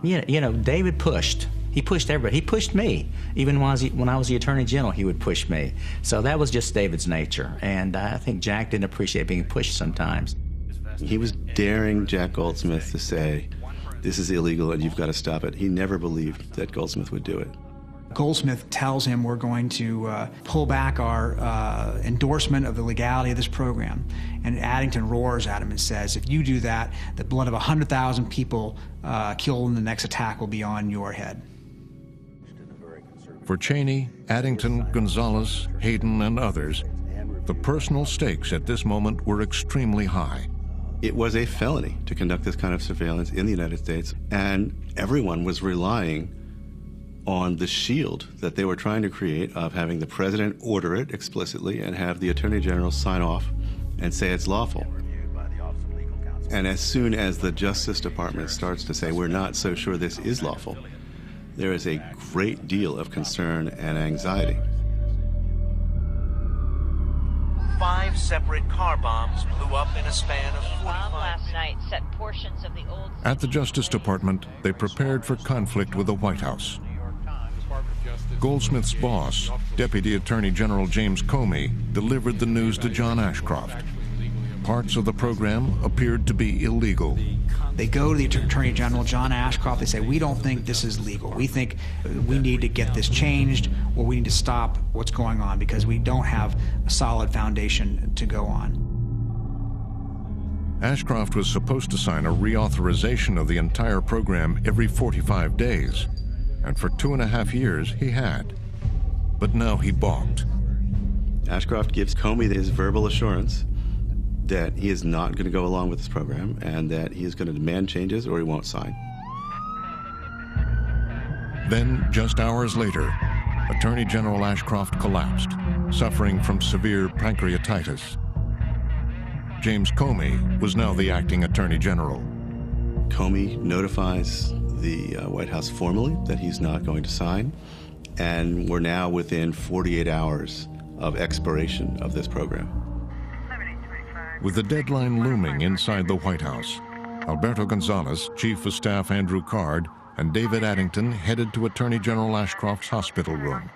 David pushed. He pushed everybody. He pushed me. Even when I was the Attorney General, he would push me. So that was just David's nature. And I think Jack didn't appreciate being pushed sometimes. He was daring Jack Goldsmith to say, this is illegal and you've got to stop it. He never believed that Goldsmith would do it. Goldsmith tells him we're going to pull back our endorsement of the legality of this program. And Addington roars at him and says, if you do that, the blood of 100,000 people killed in the next attack will be on your head. For Cheney, Addington, Gonzalez, Hayden, and others, the personal stakes at this moment were extremely high. It was a felony to conduct this kind of surveillance in the United States, and everyone was relying on the shield that they were trying to create of having the president order it explicitly and have the attorney general sign off and say it's lawful. And as soon as the Justice Department starts to say we're not so sure this is lawful, there is a great deal of concern and anxiety. 5 separate car bombs blew up in a span of 45 bomb last night set portions of the old... At the Justice Department, they prepared for conflict with the White House. Goldsmith's boss, Deputy Attorney General James Comey, delivered the news to John Ashcroft. Parts of the program appeared to be illegal. They go to the Attorney General, John Ashcroft, they say, we don't think this is legal. We think we need to get this changed, or we need to stop what's going on because we don't have a solid foundation to go on. Ashcroft was supposed to sign a reauthorization of the entire program every 45 days, and for 2.5 years he had. But now he balked. Ashcroft gives Comey his verbal assurance that he is not going to go along with this program and that he is going to demand changes or he won't sign. Then, just hours later, Attorney General Ashcroft collapsed, suffering from severe pancreatitis. James Comey was now the acting Attorney General. Comey notifies the White House formally that he's not going to sign, and we're now within 48 hours of expiration of this program. With the deadline looming inside the White House, Alberto Gonzales, Chief of Staff Andrew Card, and David Addington headed to Attorney General Ashcroft's hospital room.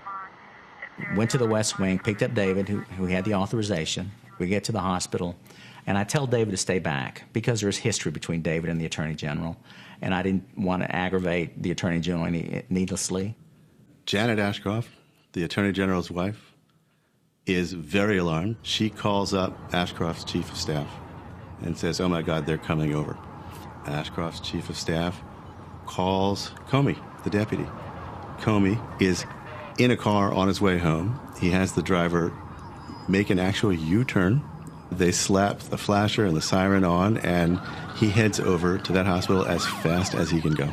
Went to the West Wing, picked up David, who had the authorization. We get to the hospital, and I tell David to stay back because there's history between David and the Attorney General, and I didn't want to aggravate the Attorney General needlessly. Janet Ashcroft, the Attorney General's wife, is very alarmed. She calls up Ashcroft's Chief of Staff and says, oh my God, they're coming over. Ashcroft's Chief of Staff calls Comey, the deputy. Comey is in a car on his way home. He has the driver make an actual U-turn. They slap the flasher and the siren on, and he heads over to that hospital as fast as he can go.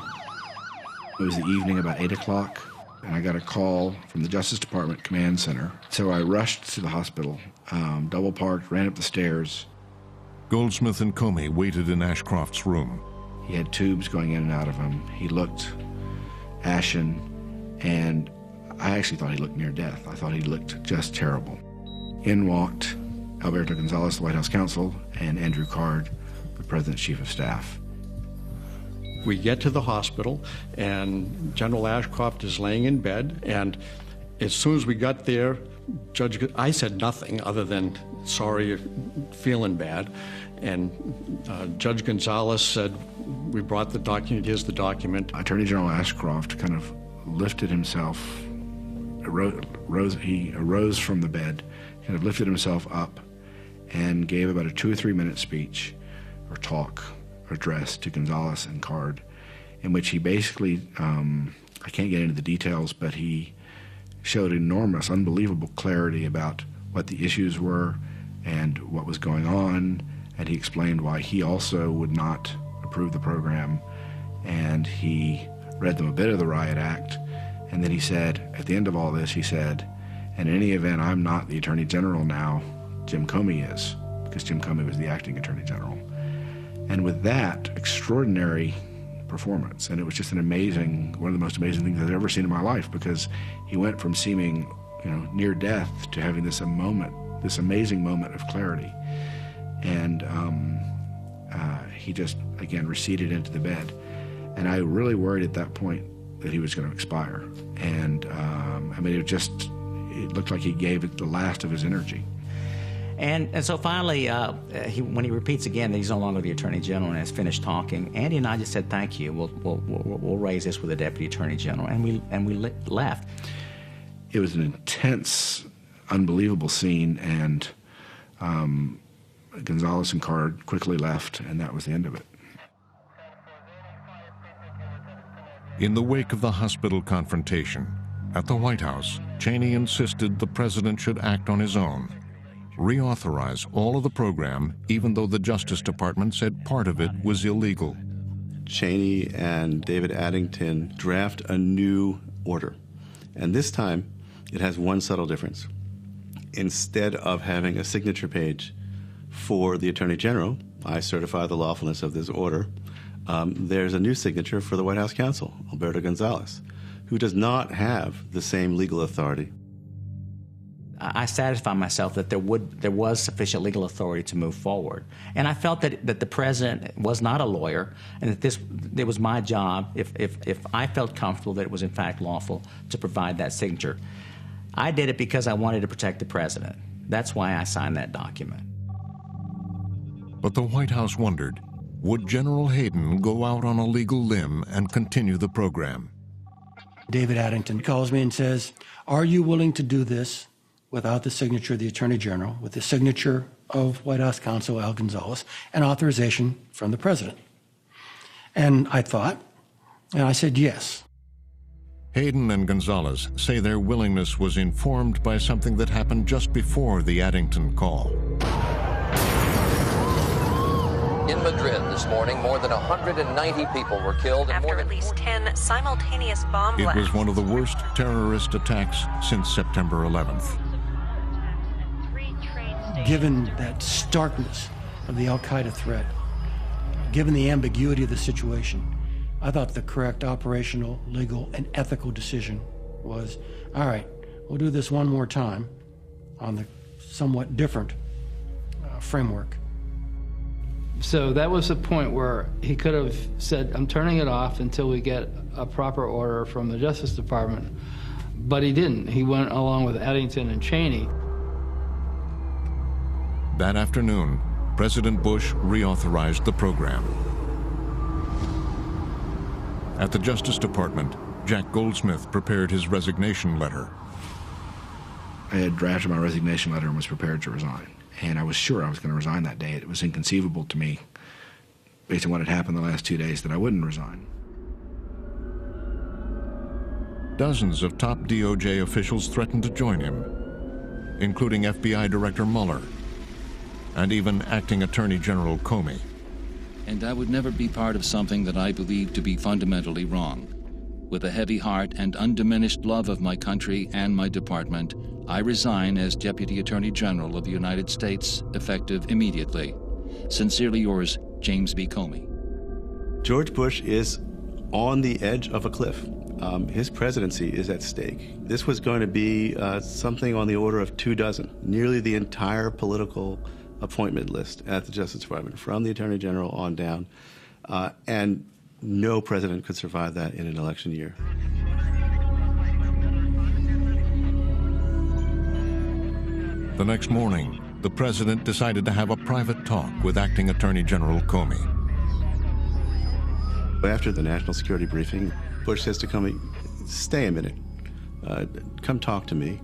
It was the evening, about 8 o'clock, and I got a call from the Justice Department Command Center. So I rushed to the hospital, double parked, ran up the stairs. Goldsmith and Comey waited in Ashcroft's room. He had tubes going in and out of him. He looked ashen, and I actually thought he looked near death. I thought he looked just terrible. In walked Alberto Gonzales, the White House counsel, and Andrew Card, the President's Chief of Staff. We get to the hospital, and General Ashcroft is laying in bed, and as soon as we got there, I said nothing other than, sorry, you're feeling bad, and Judge Gonzales said, we brought the document, here's the document. Attorney General Ashcroft kind of lifted himself, he arose from the bed, kind of lifted himself up, and gave about a 2 or 3 minute speech, or talk, or address to Gonzales and Card, in which he basically, I can't get into the details, but he showed enormous, unbelievable clarity about what the issues were and what was going on, and he explained why he also would not approve the program, and he read them a bit of the Riot Act, and then he said, at the end of all this, he said, and in any event, I'm not the Attorney General now, Jim Comey is, because Jim Comey was the acting Attorney General. And with that extraordinary performance, and it was just an amazing, one of the most amazing things I've ever seen in my life, because he went from seeming, near death to having this amazing moment of clarity. And he just, again, receded into the bed. And I really worried at that point that he was going to expire. And it looked like he gave it the last of his energy. And so finally, when he repeats again that he's no longer the Attorney General and has finished talking, Andy and I just said, thank you. We'll raise this with the Deputy Attorney General. And we left. It was an intense, unbelievable scene, and Gonzales and Card quickly left, and that was the end of it. In the wake of the hospital confrontation, at the White House, Cheney insisted the president should act on his own, reauthorize all of the program, even though the Justice Department said part of it was illegal. Cheney and David Addington draft a new order. And this time, it has one subtle difference. Instead of having a signature page for the Attorney General, I certify the lawfulness of this order, there's a new signature for the White House counsel, Alberto Gonzales, who does not have the same legal authority. I satisfied myself that there was sufficient legal authority to move forward. And I felt that the president was not a lawyer, and that it was my job, if I felt comfortable that it was in fact lawful, to provide that signature. I did it because I wanted to protect the president. That's why I signed that document. But the White House wondered, would General Hayden go out on a legal limb and continue the program? David Addington calls me and says, are you willing to do this without the signature of the Attorney General, with the signature of White House counsel Al Gonzales, and authorization from the president? And I thought, and I said yes. Hayden and Gonzales say their willingness was informed by something that happened just before the Addington call. In Madrid this morning, more than 190 people were killed after at least 10 simultaneous bomb blasts. It was one of the worst terrorist attacks since September 11th. Given that starkness of the al-Qaeda threat, given the ambiguity of the situation, I thought the correct operational, legal, and ethical decision was, all right, we'll do this one more time on the somewhat different framework. So that was the point where he could have said, I'm turning it off until we get a proper order from the Justice Department. But he didn't. He went along with Addington and Cheney. That afternoon, President Bush reauthorized the program. At the Justice Department, Jack Goldsmith prepared his resignation letter. I had drafted my resignation letter and was prepared to resign. And I was sure I was going to resign that day. It was inconceivable to me, based on what had happened the last 2 days, that I wouldn't resign. Dozens of top DOJ officials threatened to join him, including FBI Director Mueller and even Acting Attorney General Comey. And I would never be part of something that I believe to be fundamentally wrong. With a heavy heart and undiminished love of my country and my department, I resign as Deputy Attorney General of the United States, effective immediately. Sincerely yours, James B. Comey. George Bush is on the edge of a cliff. His presidency is at stake. This was going to be something on the order of 24, nearly the entire political appointment list at the Justice Department, from the Attorney General on down, and no president could survive that in an election year. The next morning, the president decided to have a private talk with Acting Attorney General Comey. After the national security briefing, Bush says to Comey, stay a minute, come talk to me.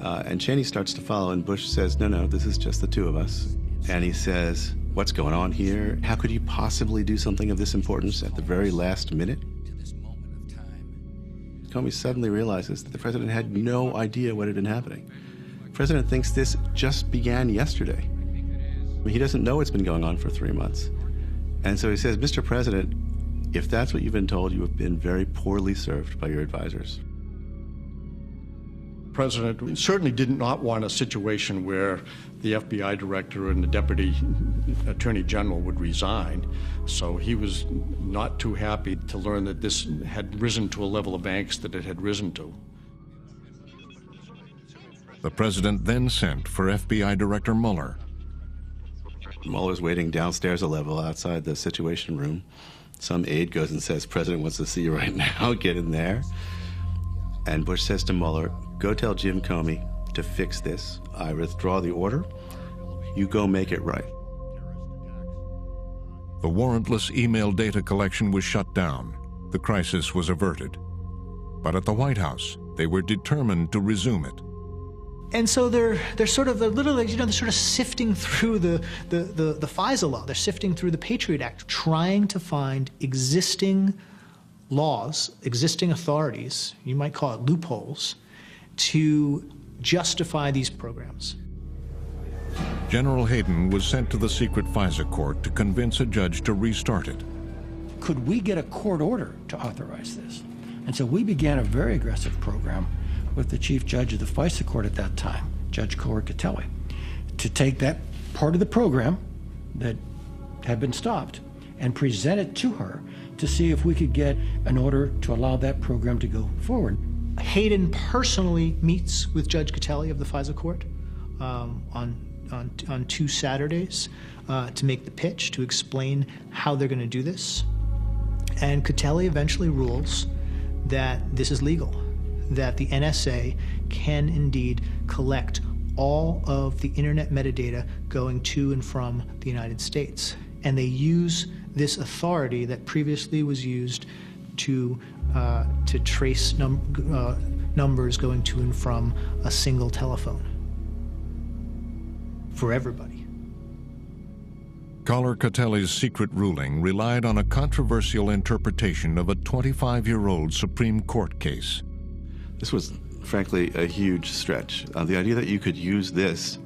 And Cheney starts to follow, and Bush says, no, this is just the two of us. And he says, what's going on here? How could you possibly do something of this importance at the very last minute? Comey suddenly realizes that the president had no idea what had been happening. The president thinks this just began yesterday. I mean, he doesn't know it's been going on for 3 months. And so he says, Mr. President, if that's what you've been told, you have been very poorly served by your advisors. The president certainly did not want a situation where the FBI director and the deputy attorney general would resign. So he was not too happy to learn that this had risen to a level of angst that it had risen to. The president then sent for FBI Director Mueller. Mueller's waiting downstairs a level outside the Situation Room. Some aide goes and says, President wants to see you right now, get in there. And Bush says to Mueller, go tell Jim Comey to fix this. I withdraw the order. You go make it right. The warrantless email data collection was shut down. The crisis was averted. But at the White House, they were determined to resume it. And so they're sort of literally, they're sort of sifting through the FISA law. They're sifting through the Patriot Act, trying to find existing laws, existing authorities, you might call it loopholes, to justify these programs. General Hayden was sent to the secret FISA court to convince a judge to restart it. Could we get a court order to authorize this? And so we began a very aggressive program with the chief judge of the FISA court at that time, Judge Catelli, to take that part of the program that had been stopped and present it to her to see if we could get an order to allow that program to go forward. Hayden personally meets with Judge Catelli of the FISA court on 2 Saturdays to make the pitch, to explain how they're going to do this. And Catelli eventually rules that this is legal, that the NSA can indeed collect all of the internet metadata going to and from the United States. And they use this authority that previously was used to trace numbers going to and from a single telephone for everybody. Caller Catelli's secret ruling relied on a controversial interpretation of a 25-year-old Supreme Court case. This was, frankly, a huge stretch. The idea that you could use this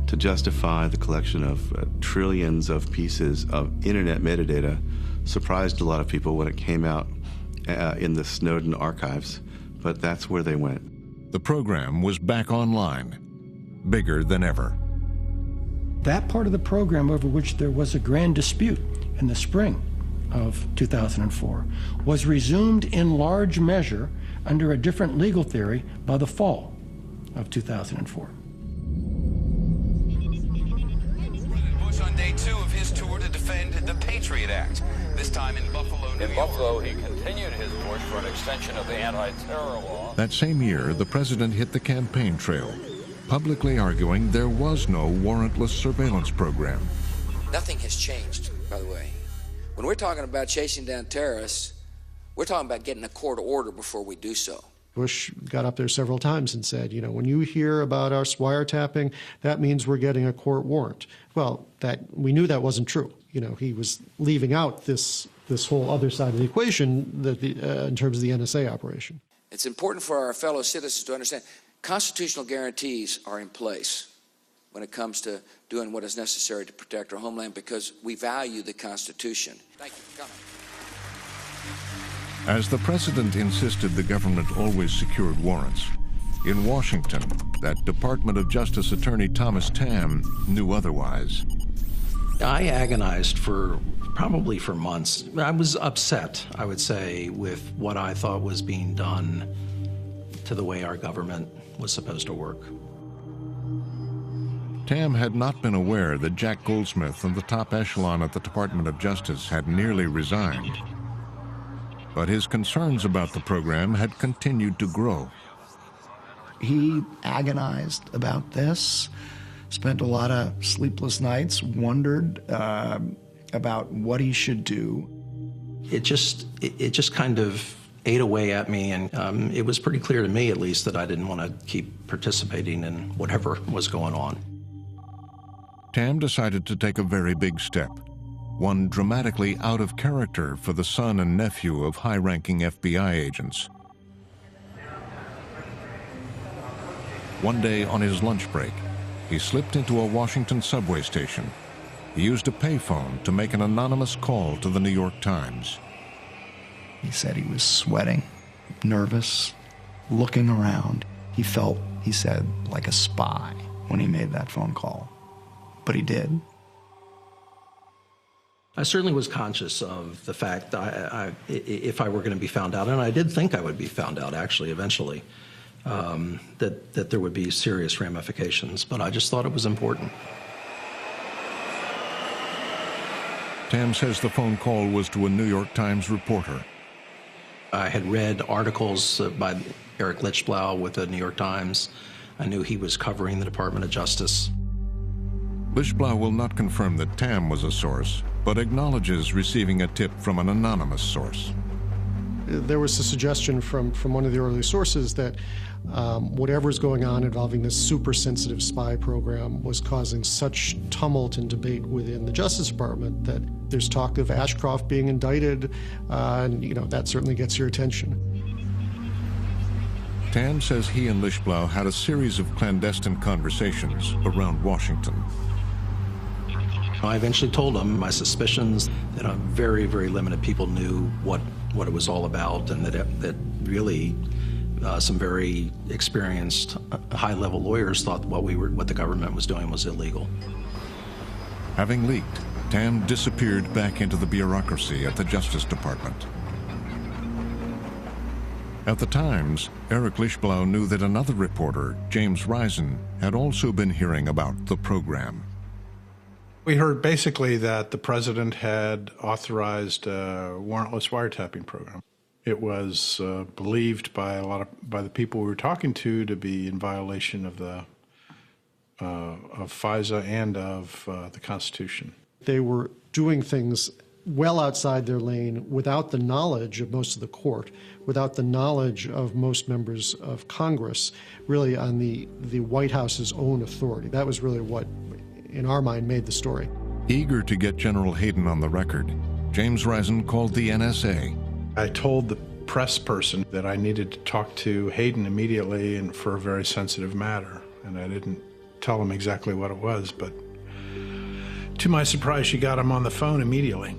to justify the collection of trillions of pieces of internet metadata surprised a lot of people when it came out in the Snowden archives, but that's where they went. The program was back online, bigger than ever. That part of the program over which there was a grand dispute in the spring of 2004 was resumed in large measure under a different legal theory by the fall of 2004. Bush on day 2 of his tour to defend the Patriot Act, this time in Buffalo, New York. In Buffalo, he continued his push for an extension of the anti-terror law. That same year, the president hit the campaign trail, publicly arguing there was no warrantless surveillance program. Nothing has changed, by the way. When we're talking about chasing down terrorists, we're talking about getting a court order before we do so. Bush got up there several times and said, you know, when you hear about us wiretapping, that means we're getting a court warrant. Well, we knew that wasn't true. You know, he was leaving out this whole other side of the equation that in terms of the NSA operation. It's important for our fellow citizens to understand constitutional guarantees are in place when it comes to doing what is necessary to protect our homeland because we value the Constitution. Thank you for coming. As the president insisted the government always secured warrants, in Washington, that Department of Justice Attorney Thomas Tamm knew otherwise. I agonized probably for months. I was upset, I would say, with what I thought was being done to the way our government was supposed to work. Tamm had not been aware that Jack Goldsmith and the top echelon at the Department of Justice had nearly resigned. But his concerns about the program had continued to grow. He agonized about this, spent a lot of sleepless nights, wondered about what he should do. It just kind of ate away at me, and it was pretty clear to me, at least, that I didn't want to keep participating in whatever was going on. Tamm decided to take a very big step, one dramatically out of character for the son and nephew of high-ranking FBI agents. One day on his lunch break, he slipped into a Washington subway station. He used a payphone to make an anonymous call to the New York Times. He said he was sweating, nervous, looking around. He felt, he said, like a spy when he made that phone call. But he did. I certainly was conscious of the fact that if I were going to be found out, and I did think I would be found out, actually, eventually, that there would be serious ramifications, but I just thought it was important. Tamm says the phone call was to a New York Times reporter. I had read articles by Eric Lichtblau with the New York Times. I knew he was covering the Department of Justice. Lichtblau will not confirm that Tamm was a source, but acknowledges receiving a tip from an anonymous source. There was a suggestion from one of the early sources that whatever's going on involving this super sensitive spy program was causing such tumult and debate within the Justice Department that there's talk of Ashcroft being indicted, and that certainly gets your attention. Tamm says he and Lichtblau had a series of clandestine conversations around Washington. I eventually told him my suspicions that very, very limited people knew what it was all about, and that really some very experienced, high-level lawyers thought what the government was doing was illegal. Having leaked, Tam disappeared back into the bureaucracy at the Justice Department. At the Times, Eric Lischblau knew that another reporter, James Risen, had also been hearing about the program. We heard basically that the president had authorized a warrantless wiretapping program. It was believed by by the people we were talking to be in violation of FISA and of the Constitution. They were doing things well outside their lane without the knowledge of most of the court, without the knowledge of most members of Congress, really on the White House's own authority. That was really what, in our mind, made the story. Eager to get General Hayden on the record, James Risen called the NSA. I told the press person that I needed to talk to Hayden immediately and for a very sensitive matter. And I didn't tell him exactly what it was, but to my surprise, she got him on the phone immediately.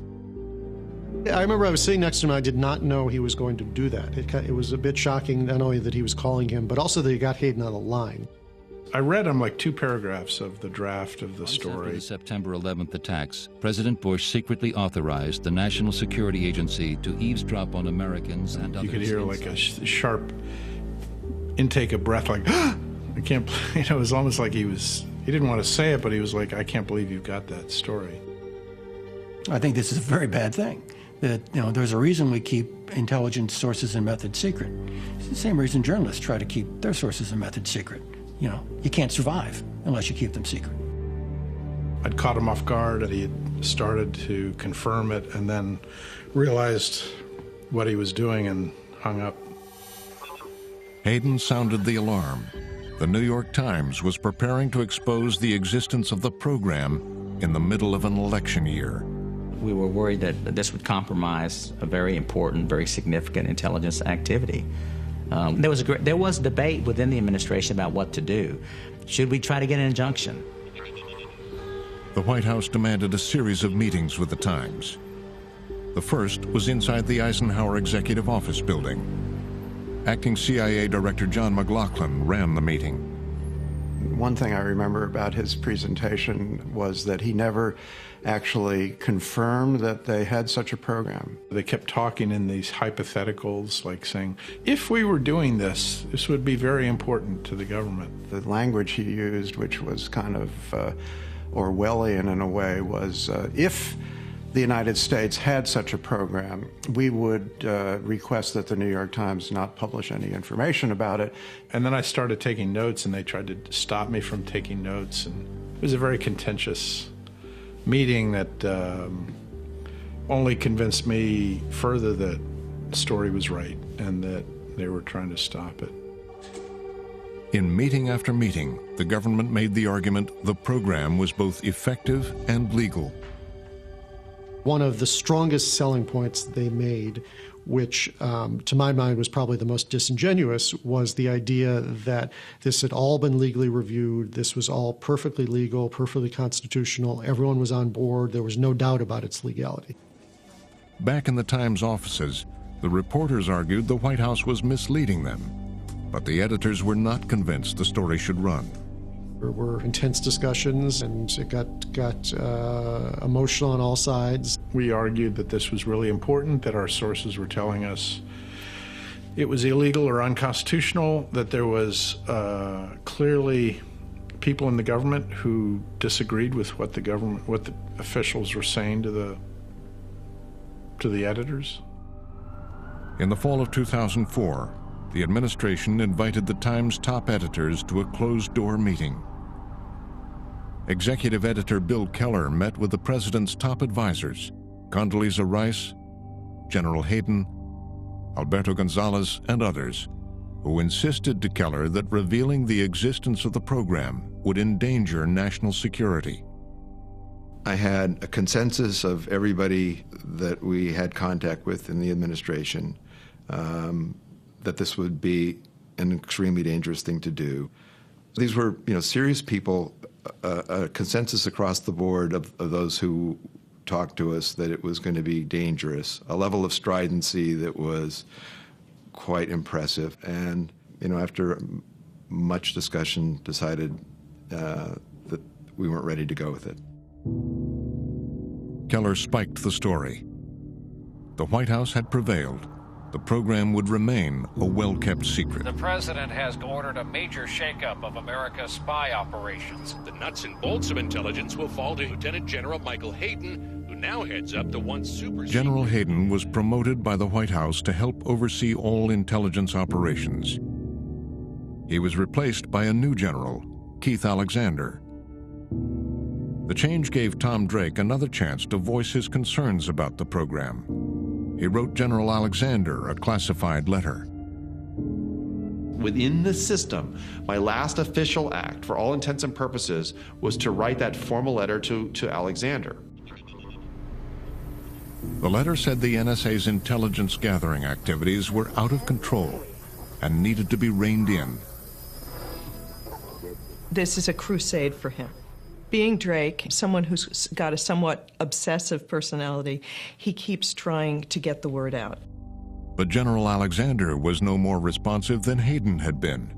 I remember I was sitting next to him. I did not know he was going to do that. It was a bit shocking, not only that he was calling him, but also that he got Hayden on the line. I read him like 2 paragraphs of the draft of the story. After the September 11th attacks, President Bush secretly authorized the National Security Agency to eavesdrop on Americans and others. You could hear like a sharp intake of breath, like, I can't, it was almost like he didn't want to say it, but he was like, I can't believe you've got that story. I think this is a very bad thing. That, there's a reason we keep intelligence sources and methods secret. It's the same reason journalists try to keep their sources and methods secret. You can't survive unless you keep them secret. I'd caught him off guard, and he had started to confirm it and then realized what he was doing and hung up. Hayden sounded the alarm. The New York Times was preparing to expose the existence of the program in the middle of an election year. We were worried that this would compromise a very important, very significant intelligence activity. There was debate within the administration about what to do. Should we try to get an injunction? The White House demanded a series of meetings with the Times. The first was inside the Eisenhower Executive Office building. Acting CIA Director John McLaughlin ran the meeting. One thing I remember about his presentation was that he never actually confirmed that they had such a program. They kept talking in these hypotheticals, like saying, if we were doing this, this would be very important to the government. The language he used, which was kind of Orwellian in a way, was if the United States had such a program, we would request that the New York Times not publish any information about it. And then I started taking notes, and they tried to stop me from taking notes. And it was a very contentious meeting that only convinced me further that the story was right and that they were trying to stop it. In meeting after meeting, the government made the argument the program was both effective and legal. One of the strongest selling points they made, which to my mind was probably the most disingenuous, was the idea that this had all been legally reviewed, this was all perfectly legal, perfectly constitutional, everyone was on board, there was no doubt about its legality. Back in the Times offices, the reporters argued the White House was misleading them, but the editors were not convinced the story should run. There were intense discussions, and it got emotional on all sides. We argued that this was really important, that our sources were telling us it was illegal or unconstitutional, that there was clearly people in the government who disagreed with what the officials were saying to the editors. In the fall of 2004, the administration invited the Times top editors to a closed-door meeting. Executive editor Bill Keller met with the president's top advisors, Condoleezza Rice, General Hayden, Alberto Gonzales, and others, who insisted to Keller that revealing the existence of the program would endanger national security. I had a consensus of everybody that we had contact with in the administration that this would be an extremely dangerous thing to do. These were, serious people, a consensus across the board of those who talked to us that it was going to be dangerous, a level of stridency that was quite impressive. And, after much discussion, decided that we weren't ready to go with it. Keller spiked the story. The White House had prevailed. The program would remain a well-kept secret. The president has ordered a major shakeup of America's spy operations. The nuts and bolts of intelligence will fall to Lieutenant General Michael Hayden, who now heads up the once super General Hayden was promoted by the White House to help oversee all intelligence operations. He was replaced by a new general, Keith Alexander. The change gave Tom Drake another chance to voice his concerns about the program. He wrote General Alexander a classified letter. Within the system, my last official act, for all intents and purposes, was to write that formal letter to Alexander. The letter said the NSA's intelligence gathering activities were out of control and needed to be reined in. This is a crusade for him. Being Drake, someone who's got a somewhat obsessive personality, he keeps trying to get the word out. But General Alexander was no more responsive than Hayden had been.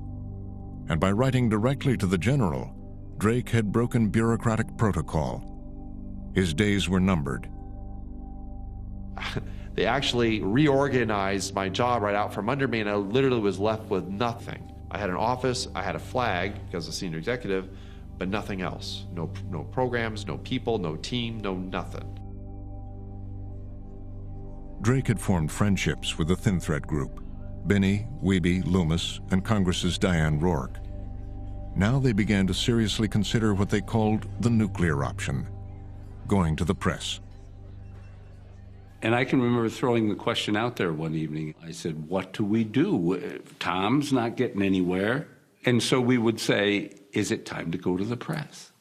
And by writing directly to the general, Drake had broken bureaucratic protocol. His days were numbered. They actually reorganized my job right out from under me, and I literally was left with nothing. I had an office, I had a flag because a senior executive, but nothing else. No programs, no people, no team, no nothing. Drake had formed friendships with the Thin Thread Group, Binney, Wiebe, Loomis, and Congress's Diane Rourke. Now they began to seriously consider what they called the nuclear option, going to the press. And I can remember throwing the question out there one evening. I said, what do we do? Tom's not getting anywhere. And so we would say, is it time to go to the press?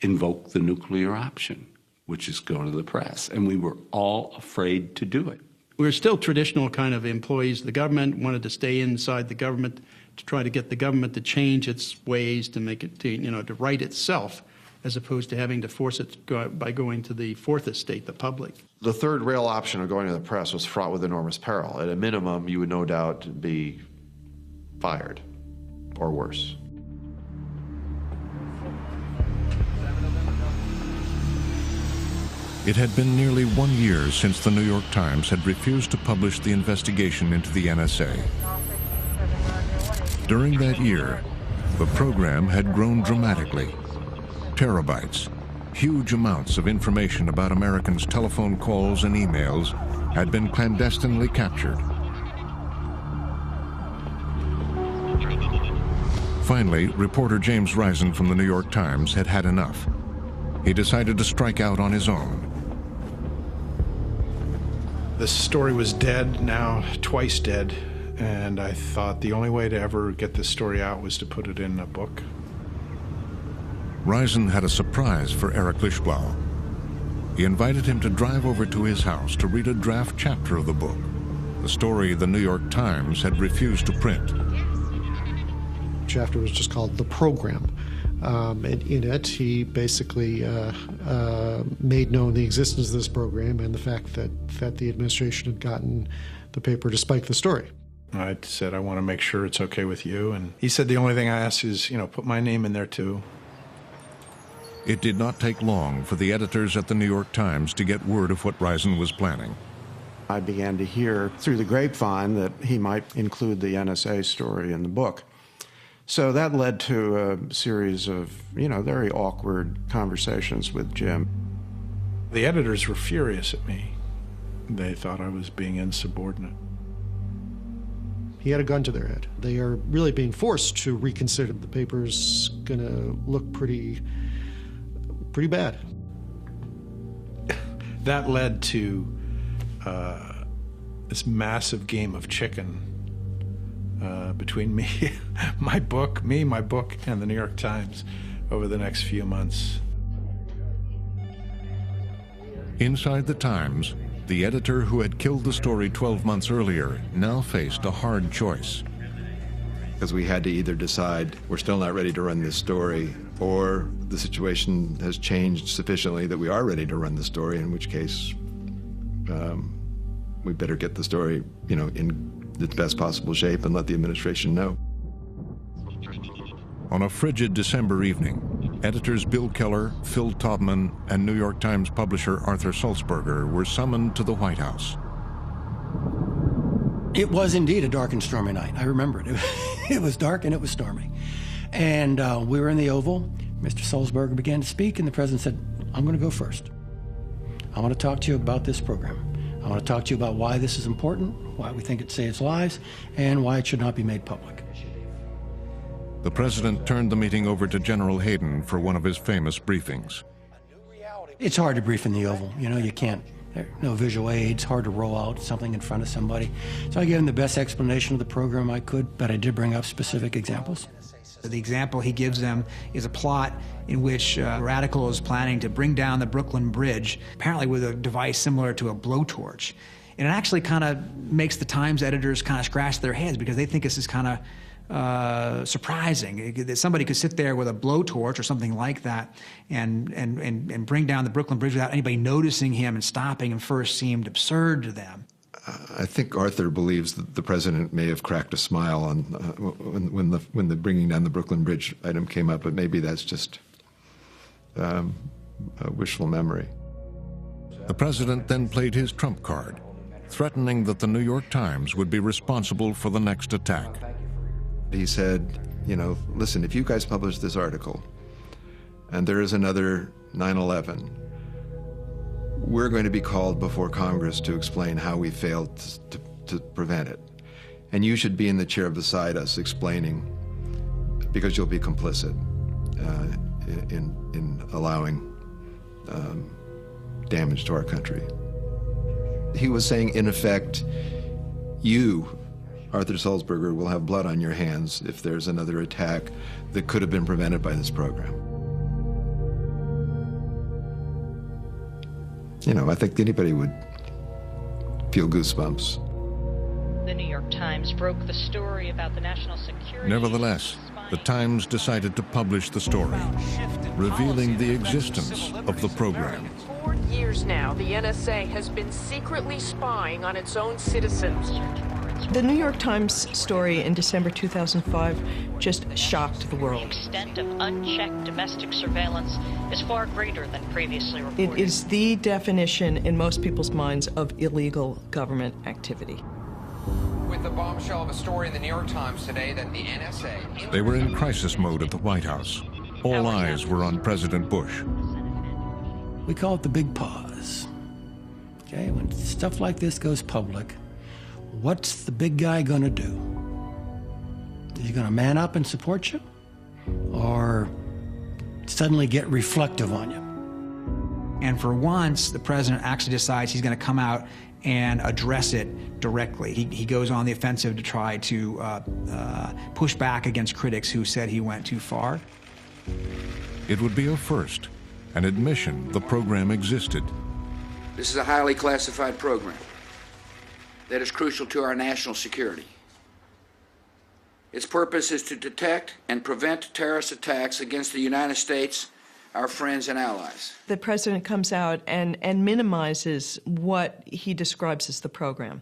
Invoke the nuclear option, which is go to the press. And we were all afraid to do it. We were still traditional kind of employees of the government, wanted to stay inside the government to try to get the government to change its ways, to make it, to right itself, as opposed to having to force it by going to the fourth estate, the public. The third rail option of going to the press was fraught with enormous peril. At a minimum, you would no doubt be fired, or worse. It had been nearly 1 year since the New York Times had refused to publish the investigation into the NSA. During that year, the program had grown dramatically. Terabytes, huge amounts of information about Americans' telephone calls and emails had been clandestinely captured. Finally, reporter James Risen from the New York Times had had enough. He decided to strike out on his own. This story was dead, now twice dead, and I thought the only way to ever get this story out was to put it in a book. Risen had a surprise for Eric Lischblau. He invited him to drive over to his house to read a draft chapter of the book, the story the New York Times had refused to print. The chapter was just called The Program. And in it, he basically made known the existence of this program and the fact that the administration had gotten the paper to spike the story. I said, I want to make sure it's okay with you. And he said, the only thing I ask is, put my name in there too. It did not take long for the editors at the New York Times to get word of what Risen was planning. I began to hear through the grapevine that he might include the NSA story in the book. So that led to a series of, very awkward conversations with Jim. The editors were furious at me. They thought I was being insubordinate. He had a gun to their head. They are really being forced to reconsider. The paper's going to look pretty bad. That led to this massive game of chicken between me, my book, and the New York Times over the next few months. Inside the Times, the editor who had killed the story 12 months earlier now faced a hard choice. Because we had to either decide we're still not ready to run this story, or the situation has changed sufficiently that we are ready to run the story, in which case we better get the story, in its best possible shape and let the administration know. On a frigid December evening, editors Bill Keller, Phil Taubman, and New York Times publisher Arthur Sulzberger were summoned to the White House. It was indeed a dark and stormy night. I remember it. It was dark and it was stormy. And we were in the Oval. Mr. Sulzberger began to speak, and the president said, "I'm going to go first. I want to talk to you about this program. I want to talk to you about why this is important, why we think it saves lives, and why it should not be made public." The president turned the meeting over to General Hayden for one of his famous briefings. It's hard to brief in the Oval. You know, you can't. There are no visual aids, hard to roll out something in front of somebody. So I gave him the best explanation of the program I could, but I did bring up specific examples. The example he gives them is a plot in which a radical is planning to bring down the Brooklyn Bridge, apparently with a device similar to a blowtorch. And it actually kind of makes the Times editors kind of scratch their heads because they think this is kind of surprising that somebody could sit there with a blowtorch or something like that and bring down the Brooklyn Bridge without anybody noticing him and stopping him first seemed absurd to them. I think Arthur believes that the president may have cracked a smile on when the bringing down the Brooklyn Bridge item came up, but maybe that's just a wishful memory. The president then played his trump card, threatening that the New York Times would be responsible for the next attack. He said, you know, listen, if you guys publish this article and there is another 9/11, we're going to be called before Congress to explain how we failed to prevent it. And you should be in the chair beside us explaining, because you'll be complicit in allowing damage to our country. He was saying, in effect, you, Arthur Sulzberger, will have blood on your hands if there's another attack that could have been prevented by this program. You know, I think anybody would feel goosebumps. The New York Times broke the story about the national security. Nevertheless, the Times decided to publish the story, revealing the existence of the program. For years now, the NSA has been secretly spying on its own citizens. The New York Times story in December 2005 just shocked the world. The extent of unchecked domestic surveillance is far greater than previously reported. It is the definition in most people's minds of illegal government activity. With the bombshell of a story in the New York Times today that the NSA... They were in crisis mode at the White House. All eyes were on President Bush. We call it the big pause. Okay, when stuff like this goes public, what's the big guy going to do? Is he going to man up and support you? Or suddenly get reflective on you? And for once, the president actually decides he's going to come out and address it directly. He goes on the offensive to try to push back against critics who said he went too far. It would be a first, an admission the program existed. This is a highly classified program that is crucial to our national security. Its purpose is to detect and prevent terrorist attacks against the United States, our friends and allies. The president comes out and minimizes what he describes as the program.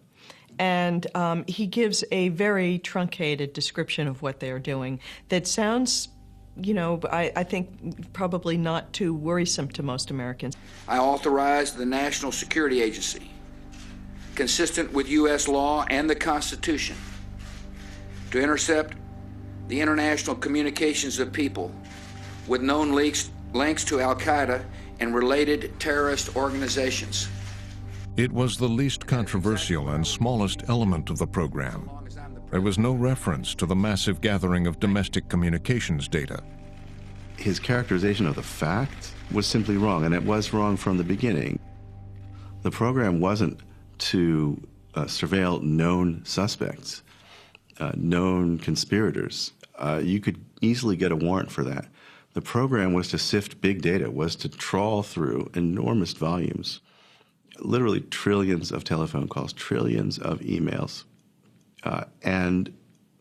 And he gives a very truncated description of what they're doing that sounds, you know, I think probably not too worrisome to most Americans. I authorized the National Security Agency, consistent with U.S. law and the Constitution, to intercept the international communications of people with known links to al-Qaeda and related terrorist organizations. It was the least controversial and smallest element of the program. There was no reference to the massive gathering of domestic communications data. His characterization of the fact was simply wrong, and it was wrong from the beginning. The program wasn't to surveil known suspects, known conspirators. You could easily get a warrant for that. The program was to sift big data, was to trawl through enormous volumes, literally trillions of telephone calls, trillions of emails, and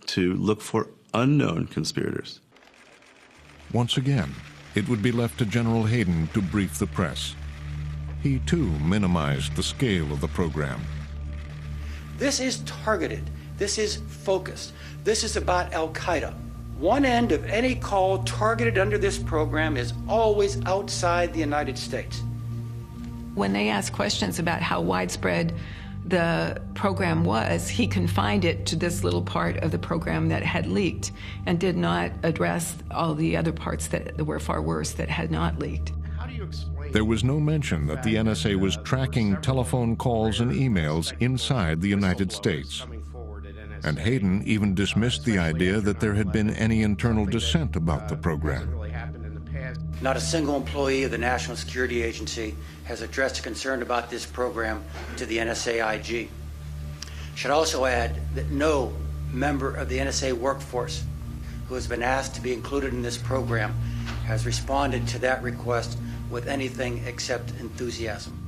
to look for unknown conspirators. Once again, it would be left to General Hayden to brief the press. He, too, minimized the scale of the program. This is targeted This is focused. This is about Al-Qaeda. One end of any call targeted under this program is always outside the United States. When they asked questions about how widespread the program was, he confined it to this little part of the program that had leaked and did not address all the other parts that were far worse that had not leaked. There was no mention that the NSA was tracking telephone calls and emails inside the United States. And Hayden even dismissed the idea that there had been any internal dissent about the program. Not a single employee of the National Security Agency has addressed a concern about this program to the NSA IG. Should also add that no member of the NSA workforce who has been asked to be included in this program has responded to that request with anything except enthusiasm.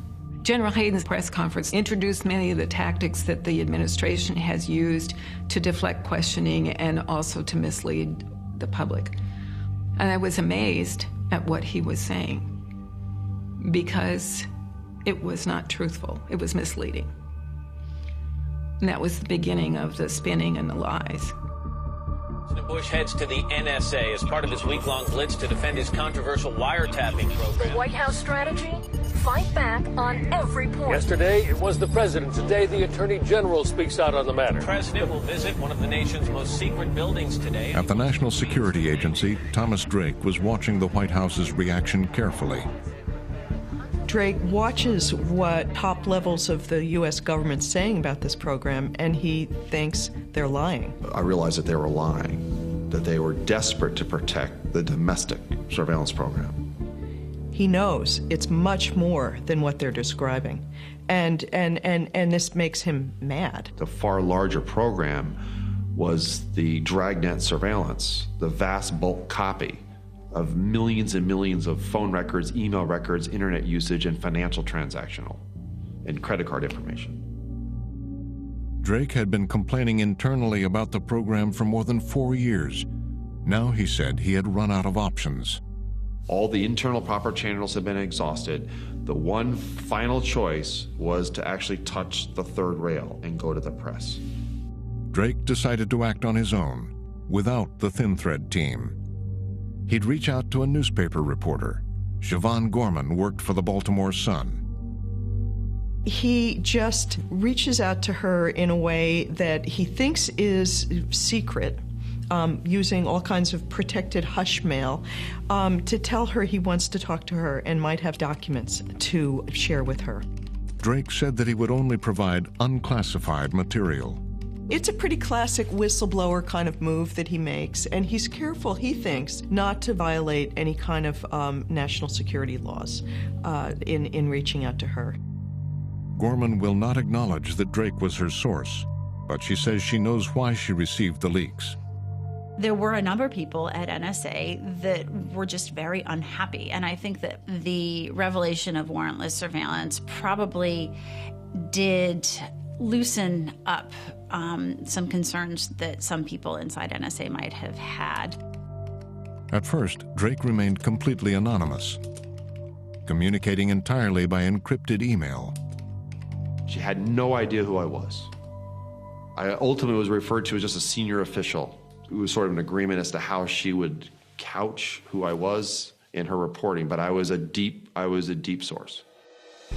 General Hayden's press conference introduced many of the tactics that the administration has used to deflect questioning and also to mislead the public. And I was amazed at what he was saying because it was not truthful. It was misleading. And that was the beginning of the spinning and the lies. President Bush heads to the NSA as part of his week-long blitz to defend his controversial wiretapping program. The White House strategy? Fight back on every point. Yesterday, it was the president. Today, the Attorney General speaks out on the matter. The president will visit one of the nation's most secret buildings today. At the National Security Agency, Thomas Drake was watching the White House's reaction carefully. Drake watches what top levels of the U.S. government's saying about this program, and he thinks they're lying. I realized that they were lying, that they were desperate to protect the domestic surveillance program. He knows it's much more than what they're describing, and this makes him mad. The far larger program was the dragnet surveillance, the vast bulk copy of millions and millions of phone records, email records, internet usage, and financial transactional and credit card information. Drake had been complaining internally about the program for more than 4 years. Now he said he had run out of options. All the internal proper channels had been exhausted. The one final choice was to actually touch the third rail and go to the press. Drake decided to act on his own, without the Thin Thread team. He'd reach out to a newspaper reporter. Siobhan Gorman worked for the Baltimore Sun. He just reaches out to her in a way that he thinks is secret, using all kinds of protected hush mail, to tell her he wants to talk to her and might have documents to share with her. Drake said that he would only provide unclassified material. It's a pretty classic whistleblower kind of move that he makes, and he's careful, he thinks, not to violate any kind of national security laws in reaching out to her. Gorman will not acknowledge that Drake was her source, but she says she knows why she received the leaks. There were a number of people at NSA that were just very unhappy, and I think that the revelation of warrantless surveillance probably did loosen up some concerns that some people inside NSA might have had. At first, Drake remained completely anonymous, communicating entirely by encrypted email. She had no idea who I was. I ultimately was referred to as just a senior official. It was sort of an agreement as to how she would couch who I was in her reporting, but I was a deep source.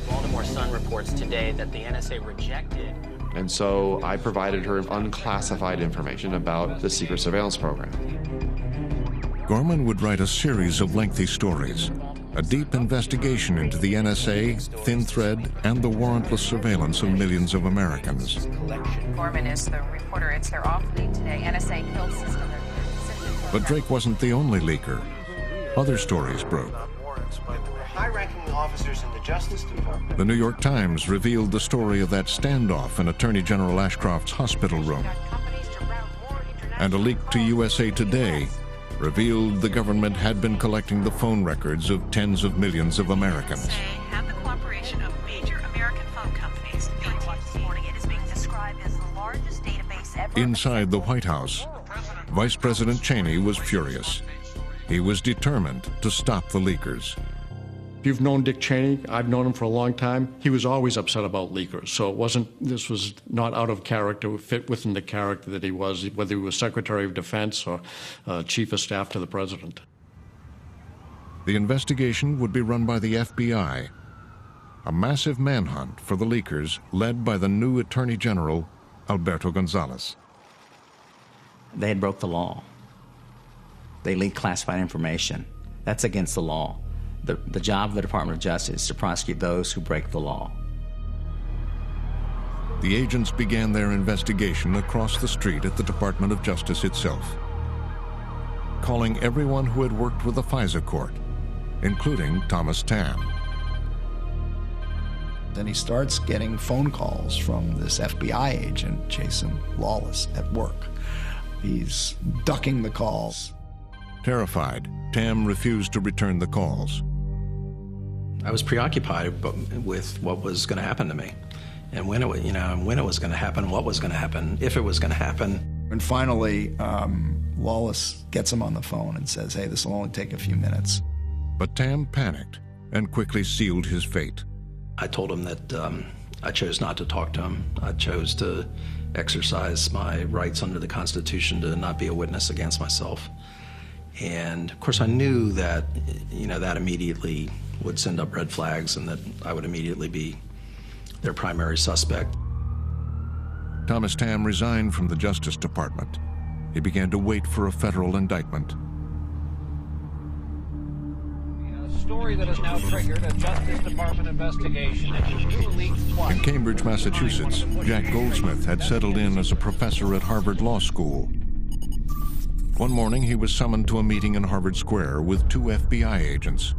Baltimore Sun reports today that the NSA rejected. And so I provided her unclassified information about the secret surveillance program. Gorman would write a series of lengthy stories, a deep investigation into the NSA, Thin Thread, and the warrantless surveillance of millions of Americans. Gorman is the reporter. It's their off lead today. NSA killed system. But Drake wasn't the only leaker. Other stories broke. High-ranking officers in the Justice Department. The New York Times revealed the story of that standoff in Attorney General Ashcroft's hospital room. And a leak to USA Today revealed the government had been collecting the phone records of tens of millions of Americans. Have the cooperation of major American phone companies. This morning it is being described as the largest database ever. Inside the White House, Vice President Cheney was furious. He was determined to stop the leakers. If you've known Dick Cheney, I've known him for a long time, he was always upset about leakers. So this was not out of character, it fit within the character that he was, whether he was Secretary of Defense or Chief of Staff to the President. The investigation would be run by the FBI, a massive manhunt for the leakers led by the new Attorney General, Alberto Gonzales. They had broke the law. They leaked classified information. That's against the law. The job of the Department of Justice is to prosecute those who break the law. The agents began their investigation across the street at the Department of Justice itself, calling everyone who had worked with the FISA court, including Thomas Tam. Then he starts getting phone calls from this FBI agent, Jason Lawless, at work. He's ducking the calls. Terrified, Tam refused to return the calls. I was preoccupied with what was going to happen to me, and when it was going to happen, what was going to happen, if it was going to happen. And finally, Lawless gets him on the phone and says, "Hey, this will only take a few minutes." But Tam panicked and quickly sealed his fate. I told him that I chose not to talk to him. I chose to exercise my rights under the Constitution to not be a witness against myself. And of course I knew that, that immediately would send up red flags and that I would immediately be their primary suspect. Thomas Tam resigned from the Justice Department. He began to wait for a federal indictment. A story that has now triggered a Justice Department investigation into new leaked plots. In Cambridge, Massachusetts, Jack Goldsmith had settled in as a professor at Harvard Law School. One morning, he was summoned to a meeting in Harvard Square with 2 FBI agents.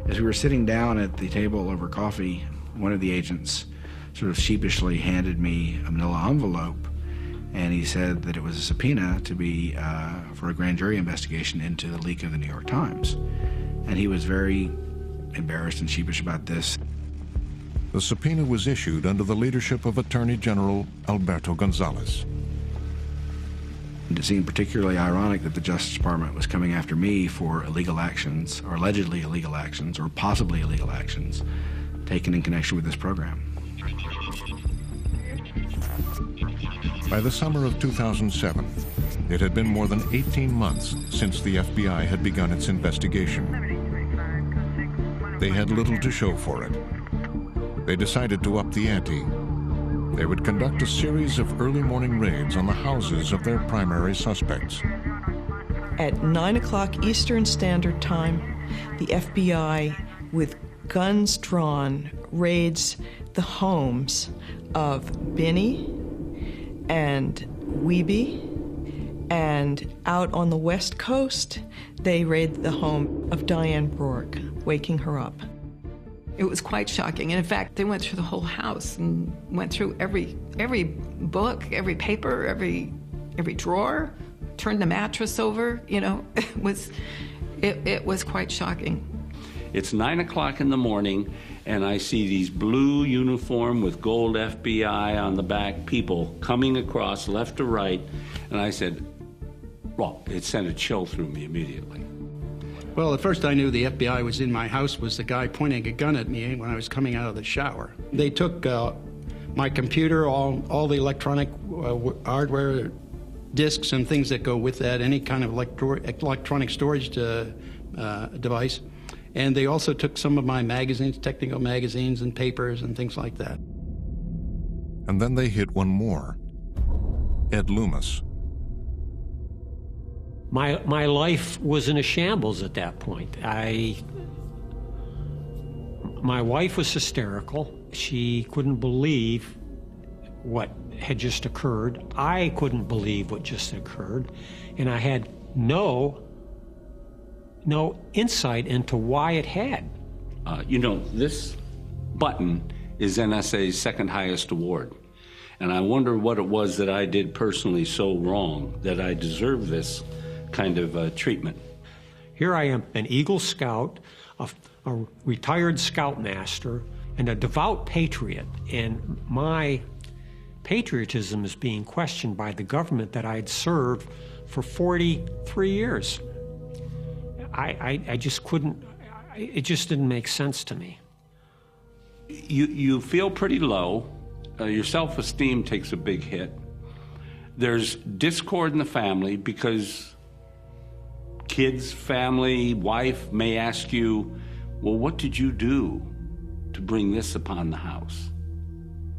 As we were sitting down at the table over coffee, one of the agents sort of sheepishly handed me a manila envelope, and he said that it was a subpoena to be for a grand jury investigation into the leak of the New York Times. And he was very embarrassed and sheepish about this. The subpoena was issued under the leadership of Attorney General Alberto Gonzales. It seemed particularly ironic that the Justice Department was coming after me for illegal actions, or allegedly illegal actions, or possibly illegal actions, taken in connection with this program. By the summer of 2007, it had been more than 18 months since the FBI had begun its investigation. They had little to show for it. They decided to up the ante. They would conduct a series of early morning raids on the houses of their primary suspects. At 9 o'clock Eastern Standard Time, the FBI, with guns drawn, raids the homes of Binney and Wiebe, and out on the West Coast, they raid the home of Diane Rourke, waking her up. It was quite shocking. And in fact, they went through the whole house and went through every book, every paper, every drawer, turned the mattress over. It was quite shocking. It's 9 o'clock in the morning, and I see these blue uniform with gold FBI on the back people coming across left to right, and I said, well, it sent a chill through me immediately. Well, at first I knew the FBI was in my house, was the guy pointing a gun at me when I was coming out of the shower. They took my computer, all the electronic hardware, disks and things that go with that, any kind of electronic storage device. And they also took some of my magazines, technical magazines and papers and things like that. And then they hit one more. Ed Loomis. My life was in a shambles at that point. My wife was hysterical. She couldn't believe what had just occurred. I couldn't believe what just occurred. And I had no insight into why it had. This button is NSA's second highest award. And I wonder what it was that I did personally so wrong that I deserve this kind of treatment. Here I am, an Eagle Scout, a retired Scoutmaster, and a devout patriot, and my patriotism is being questioned by the government that I had served for 43 years. I just couldn't, it just didn't make sense to me. You feel pretty low. Your self-esteem takes a big hit. There's discord in the family because kids, family, wife may ask you, well, what did you do to bring this upon the house?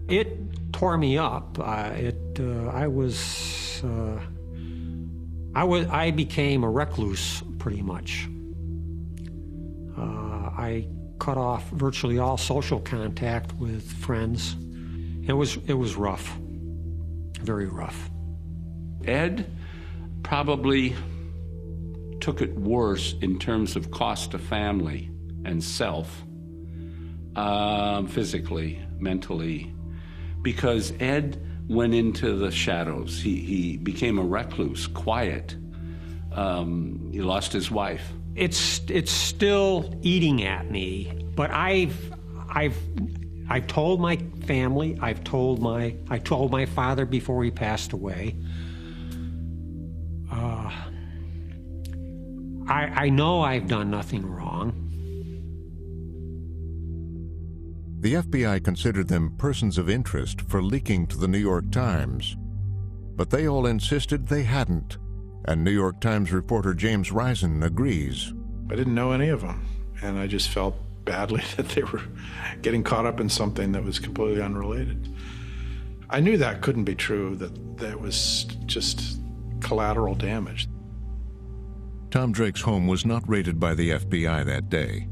It tore me up. I became a recluse pretty much. I cut off virtually all social contact with friends. It was rough, very rough. Ed probably took it worse in terms of cost to family and self, physically, mentally, because Ed went into the shadows. He became a recluse, quiet. He lost his wife. It's still eating at me, but I've told my family. I told my father before he passed away. I know I've done nothing wrong. The FBI considered them persons of interest for leaking to the New York Times, but they all insisted they hadn't, and New York Times reporter James Risen agrees. I didn't know any of them, and I just felt badly that they were getting caught up in something that was completely unrelated. I knew that couldn't be true, that was just collateral damage. Tom Drake's home was not raided by the FBI that day,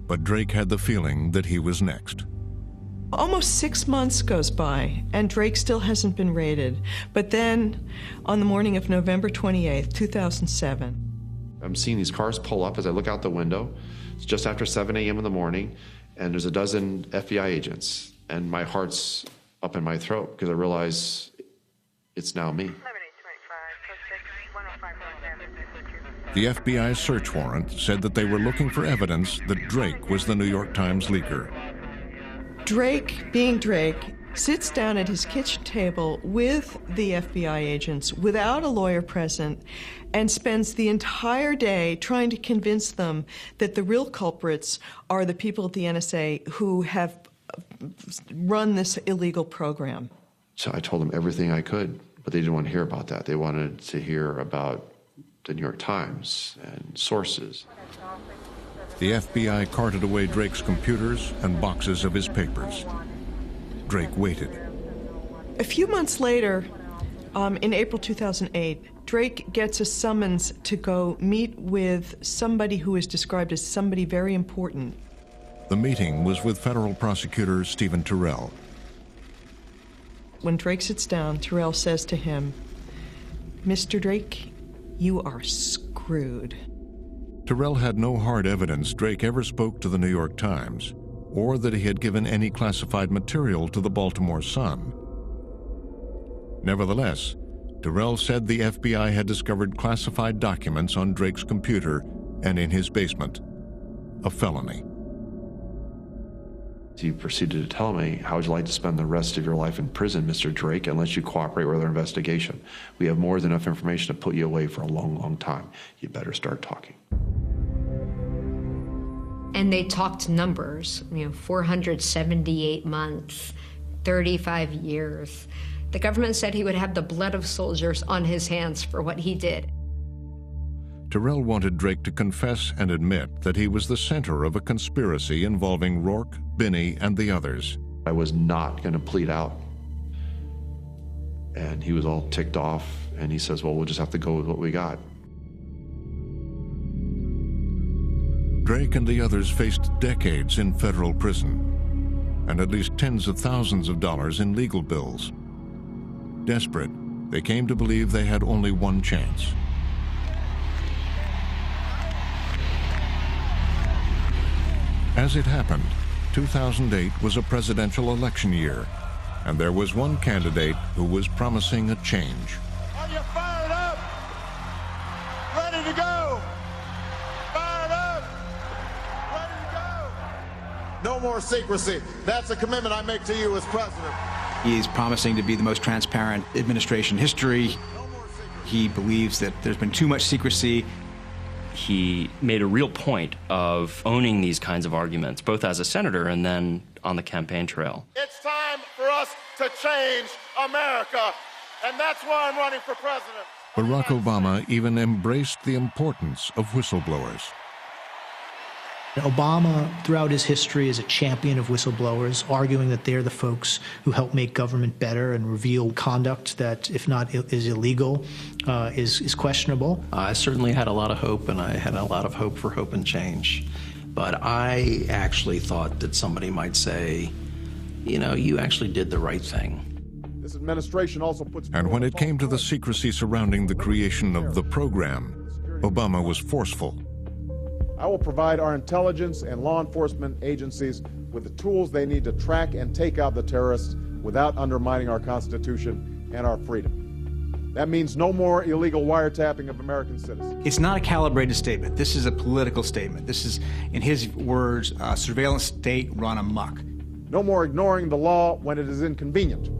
but Drake had the feeling that he was next. Almost 6 months goes by, and Drake still hasn't been raided. But then, on the morning of November 28th, 2007... I'm seeing these cars pull up as I look out the window. It's just after 7 a.m. in the morning, and there's a dozen FBI agents, and my heart's up in my throat because I realize it's now me. The FBI's search warrant said that they were looking for evidence that Drake was the New York Times leaker. Drake, being Drake, sits down at his kitchen table with the FBI agents without a lawyer present and spends the entire day trying to convince them that the real culprits are the people at the NSA who have run this illegal program. So I told them everything I could, but they didn't want to hear about that. They wanted to hear about the New York Times and sources. The FBI carted away Drake's computers and boxes of his papers. Drake waited. A few months later, in April 2008, Drake gets a summons to go meet with somebody who is described as somebody very important. The meeting was with federal prosecutor Stephen Terrell. When Drake sits down, Terrell says to him, "Mr. Drake, you are screwed." Terrell had no hard evidence Drake ever spoke to the New York Times, or that he had given any classified material to the Baltimore Sun. Nevertheless, Terrell said the FBI had discovered classified documents on Drake's computer and in his basement, a felony. He proceeded to tell me, "How would you like to spend the rest of your life in prison, Mr. Drake, unless you cooperate with our investigation? We have more than enough information to put you away for a long, long time. You better start talking." And they talked numbers, 478 months, 35 years. The government said he would have the blood of soldiers on his hands for what he did. Terrell wanted Drake to confess and admit that he was the center of a conspiracy involving Rourke, Binney, and the others. I was not going to plead out. And he was all ticked off, and he says, "Well, we'll just have to go with what we got." Drake and the others faced decades in federal prison, and at least tens of thousands of dollars in legal bills. Desperate, they came to believe they had only one chance. As it happened, 2008 was a presidential election year, and there was one candidate who was promising a change. Are you fired up? Ready to go? Fired up? Ready to go? No more secrecy. That's a commitment I make to you as president. He's promising to be the most transparent administration in history. He believes that there's been too much secrecy. he made a real point of owning these kinds of arguments, both as a senator and then on the campaign trail. It's time for us to change America, and that's why I'm running for president. Barack Obama even embraced the importance of whistleblowers. Obama, throughout his history, is a champion of whistleblowers, arguing that they're the folks who help make government better and reveal conduct that, if not is illegal, is questionable. I certainly had a lot of hope, and I had a lot of hope for hope and change. But I actually thought that somebody might say, you know, you actually did the right thing. This administration also puts... And when it came to the secrecy surrounding the creation of the program, Obama was forceful. I will provide our intelligence and law enforcement agencies with the tools they need to track and take out the terrorists without undermining our Constitution and our freedom. That means no more illegal wiretapping of American citizens. It's not a calibrated statement. This is a political statement. This is, in his words, a surveillance state run amok. No more ignoring the law when it is inconvenient.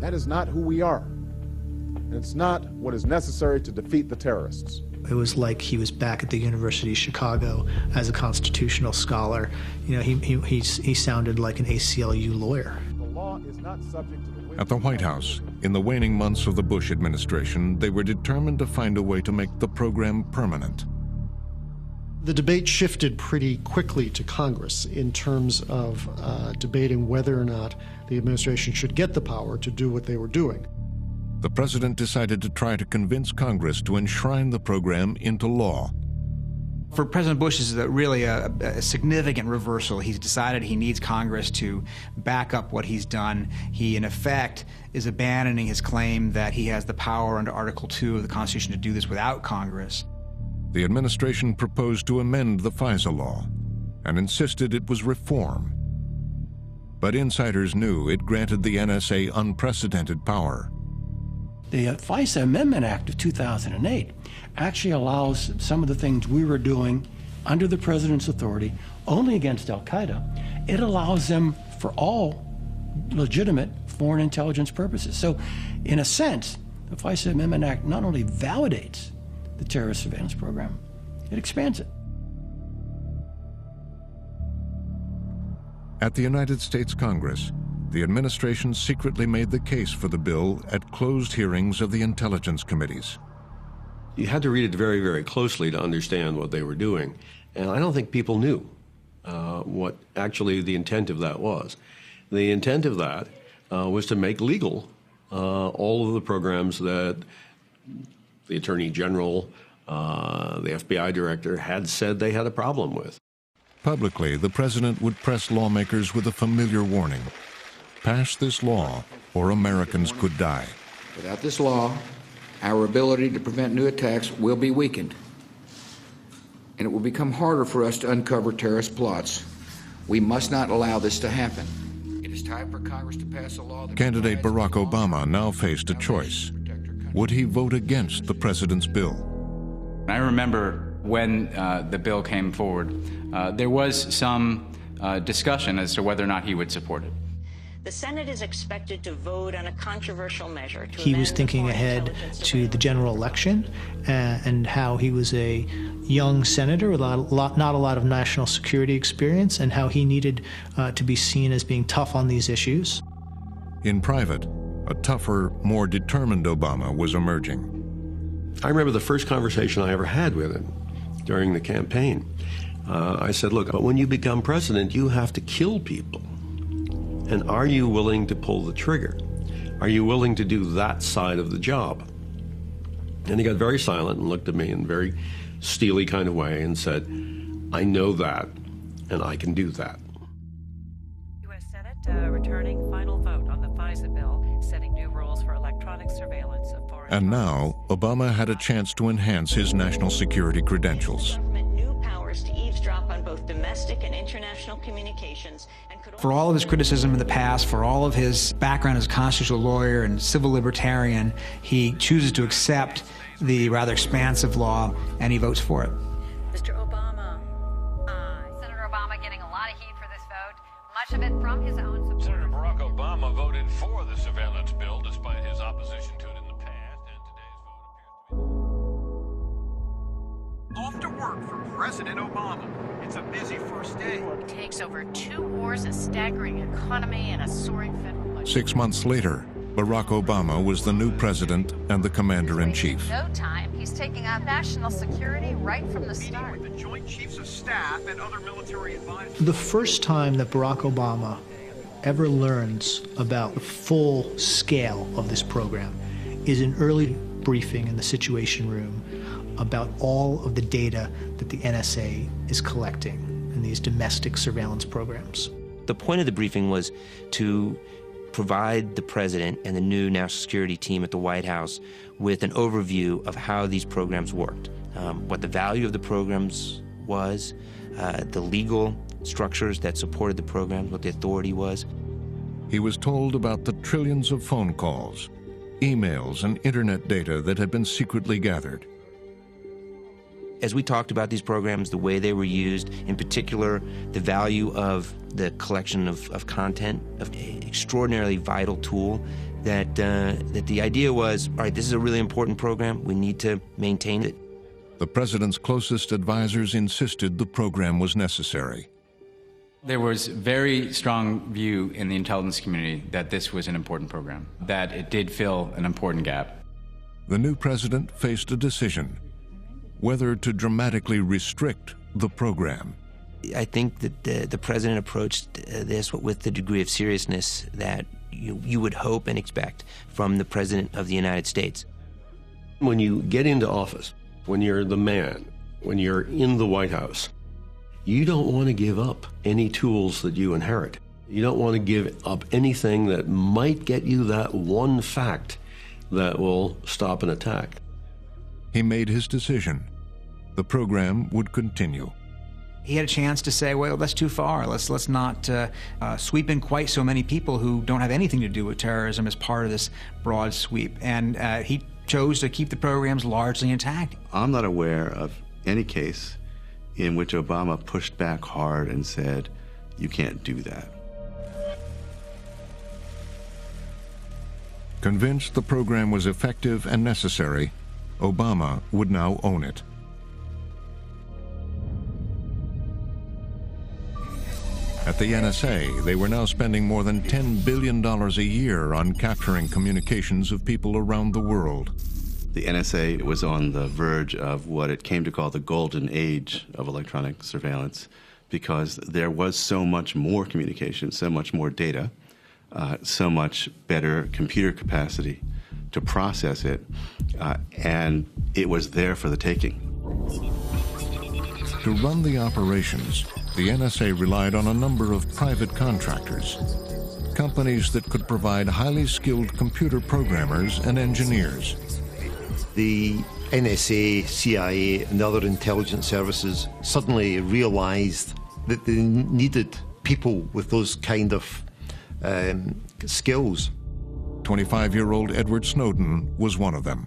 That is not who we are. And it's not what is necessary to defeat the terrorists. It was like he was back at the University of Chicago as a constitutional scholar. You know, he sounded like an ACLU lawyer. The law is not subject to the... At the White House, in the waning months of the Bush administration, they were determined to find a way to make the program permanent. The debate shifted pretty quickly to Congress in terms of debating whether or not the administration should get the power to do what they were doing. The president decided to try to convince Congress to enshrine the program into law. For President Bush, this is really a significant reversal. He's decided he needs Congress to back up what he's done. He, in effect, is abandoning his claim that he has the power under Article 2 of the Constitution to do this without Congress. The administration proposed to amend the FISA law and insisted it was reform. But insiders knew it granted the NSA unprecedented power. The FISA Amendment Act of 2008 actually allows some of the things we were doing under the president's authority only against al-Qaeda. It allows them for all legitimate foreign intelligence purposes. So, in a sense, the FISA Amendment Act not only validates the terrorist surveillance program, it expands it. At the United States Congress, the administration secretly made the case for the bill at closed hearings of the intelligence committees. You had to read it very, very closely to understand what they were doing. And I don't think people knew what actually the intent of that was. The intent of that was to make legal all of the programs that the Attorney General, the FBI Director had said they had a problem with. Publicly, the president would press lawmakers with a familiar warning. Pass this law, or Americans could die. Without this law, our ability to prevent new attacks will be weakened, and it will become harder for us to uncover terrorist plots. We must not allow this to happen. It is time for Congress to pass a law that... Candidate Barack Obama now faced a choice. Would he vote against the president's bill? I remember when the bill came forward, there was some discussion as to whether or not he would support it. The Senate is expected to vote on a controversial measure. He was thinking ahead to the general election and how he was a young senator with not a lot of national security experience, and how he needed to be seen as being tough on these issues. In private, a tougher, more determined Obama was emerging. I remember the first conversation I ever had with him during the campaign. I said, look, but when you become president, you have to kill people. And are you willing to pull the trigger? Are you willing to do that side of the job? And he got very silent and looked at me in a very steely kind of way and said, I know that, and I can do that. U.S. Senate returning final vote on the FISA bill, setting new rules for electronic surveillance of foreign... And now, Obama had a chance to enhance his national security credentials. New powers to eavesdrop on both domestic and international communications. For all of his criticism in the past, for all of his background as a constitutional lawyer and civil libertarian, he chooses to accept the rather expansive law, and he votes for it. Mr. Obama, aye. Senator Obama getting a lot of heat for this vote, much of it from his own supporters. Senator Barack Obama voted for the surveillance bill despite his opposition to it in the past, and today's vote appears to be... President Obama. It's a busy first day. It takes over 2 wars, a staggering economy, and a soaring federal budget. 6 months later, Barack Obama was the new president and the commander-in-chief. No time. He's taking on national security right from the start. With the Joint Chiefs of Staff and other military advisors. The first time that Barack Obama ever learns about the full scale of this program is an early briefing in the Situation Room about all of the data that the NSA is collecting in these domestic surveillance programs. The point of the briefing was to provide the president and the new national security team at the White House with an overview of how these programs worked, what the value of the programs was, the legal structures that supported the programs, what the authority was. He was told about the trillions of phone calls, emails, and internet data that had been secretly gathered. As we talked about these programs, the way they were used, in particular, the value of the collection of content, of an extraordinarily vital tool, that the idea was, all right, this is a really important program. We need to maintain it. The president's closest advisors insisted the program was necessary. There was very strong view in the intelligence community that this was an important program, that it did fill an important gap. The new president faced a decision: whether to dramatically restrict the program. I think that the president approached this with the degree of seriousness that you would hope and expect from the president of the United States. When you get into office, when you're the man, when you're in the White House, you don't want to give up any tools that you inherit. You don't want to give up anything that might get you that one fact that will stop an attack. He made his decision. The program would continue. He had a chance to say, well, that's too far. Let's not sweep in quite so many people who don't have anything to do with terrorism as part of this broad sweep. And he chose to keep the programs largely intact. I'm not aware of any case in which Obama pushed back hard and said, you can't do that. Convinced the program was effective and necessary, Obama would now own it. At the NSA, they were now spending more than $10 billion a year on capturing communications of people around the world. The NSA was on the verge of what it came to call the golden age of electronic surveillance, because there was so much more communication, so much more data, so much better computer capacity to process it, and it was there for the taking. To run the operations, the NSA relied on a number of private contractors, companies that could provide highly skilled computer programmers and engineers. The NSA, CIA, and other intelligence services suddenly realized that they needed people with those kind of skills. 25-year-old Edward Snowden was one of them.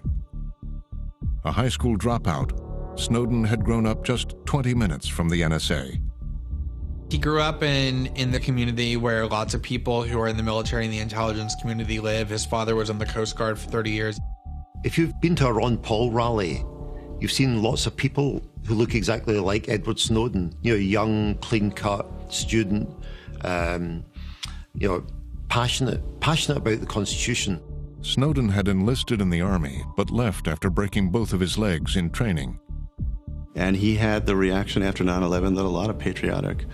A high school dropout, Snowden had grown up just 20 minutes from the NSA. He grew up in the community where lots of people who are in the military and the intelligence community live. His father was on the Coast Guard for 30 years. If you've been to a Ron Paul rally, you've seen lots of people who look exactly like Edward Snowden. You know, young, clean-cut student, passionate about the Constitution. Snowden had enlisted in the Army, but left after breaking both of his legs in training. And he had the reaction after 9/11 that a lot of patriotic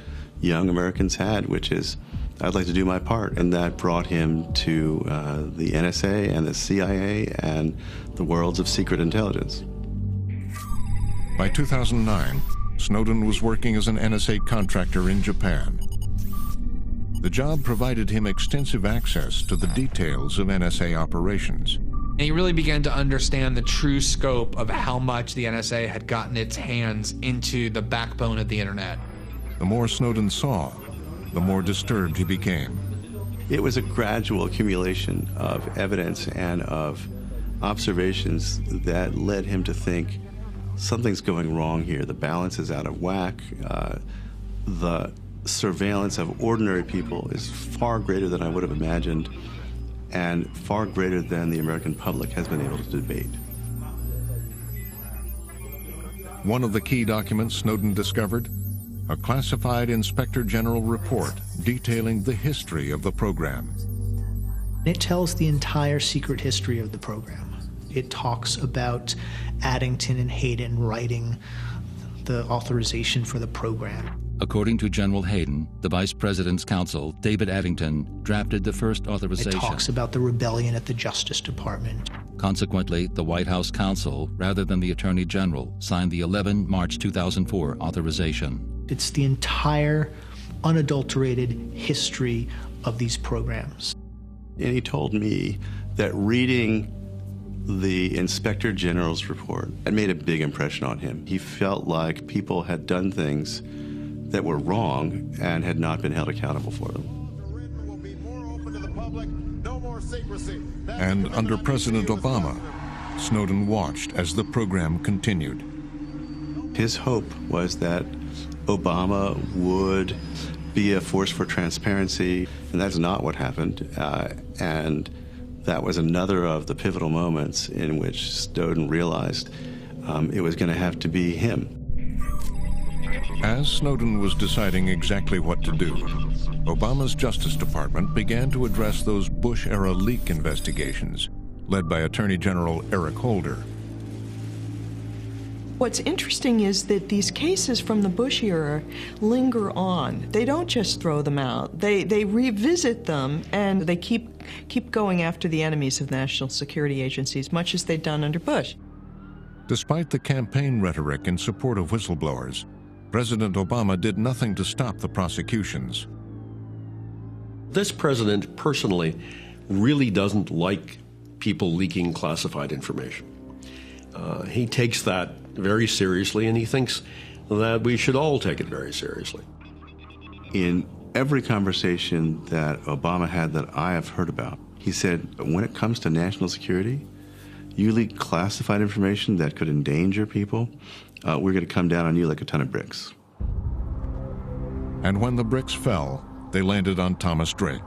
young Americans had, which is, I'd like to do my part. And that brought him to the NSA and the CIA and the worlds of secret intelligence. By 2009, Snowden was working as an NSA contractor in Japan. The job provided him extensive access to the details of NSA operations. And he really began to understand the true scope of how much the NSA had gotten its hands into the backbone of the internet. The more Snowden saw, the more disturbed he became. It was a gradual accumulation of evidence and of observations that led him to think something's going wrong here. The balance is out of whack. The surveillance of ordinary people is far greater than I would have imagined, and far greater than the American public has been able to debate. One of the key documents Snowden discovered, a classified Inspector General report detailing the history of the program. It tells the entire secret history of the program. It talks about Addington and Hayden writing the authorization for the program. According to General Hayden, the Vice President's counsel, David Addington, drafted the first authorization. It talks about the rebellion at the Justice Department. Consequently, the White House counsel, rather than the Attorney General, signed the 11 March 2004 authorization. It's the entire unadulterated history of these programs. And he told me that reading the Inspector General's report had made a big impression on him. He felt like people had done things that were wrong and had not been held accountable for them. And under President Obama, Snowden watched as the program continued. His hope was that Obama would be a force for transparency, and that's not what happened. And that was another of the pivotal moments in which Snowden realized it was going to have to be him. As Snowden was deciding exactly what to do, Obama's Justice Department began to address those Bush-era leak investigations, led by Attorney General Eric Holder. What's interesting is that these cases from the Bush era linger on. They don't just throw them out. They revisit them, and they keep going after the enemies of national security agencies, much as they'd done under Bush. Despite the campaign rhetoric in support of whistleblowers, President Obama did nothing to stop the prosecutions. This president personally really doesn't like people leaking classified information. He takes that very seriously, and he thinks that we should all take it very seriously. In every conversation that Obama had that I have heard about, he said, when it comes to national security, you leak classified information that could endanger people, we're going to come down on you like a ton of bricks. And when the bricks fell, they landed on Thomas Drake.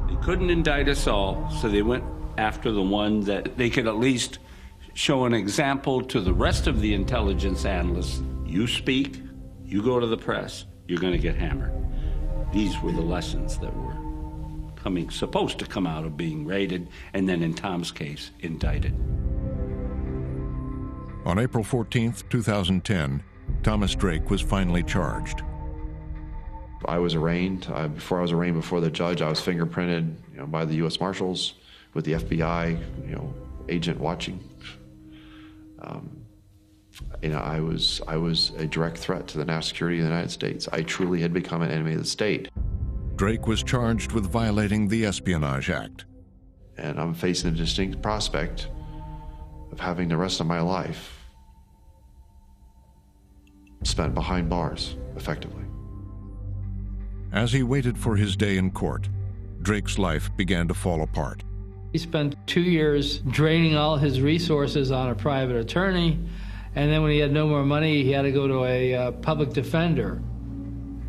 They couldn't indict us all, so they went after the one that they could at least show an example to the rest of the intelligence analysts. You speak, you go to the press, you're going to get hammered. These were the lessons that were supposed to come out of being raided, and then in Tom's case, indicted. On April 14th, 2010, Thomas Drake was finally charged. I was arraigned. Before I was arraigned before the judge, I was fingerprinted, by the U.S. Marshals with the FBI, agent watching. I was a direct threat to the national security of the United States. I truly had become an enemy of the state. Drake was charged with violating the Espionage Act. And I'm facing a distinct prospect of having the rest of my life spent behind bars, effectively. As he waited for his day in court, Drake's life began to fall apart. He spent 2 years draining all his resources on a private attorney, and then when he had no more money, he had to go to a public defender.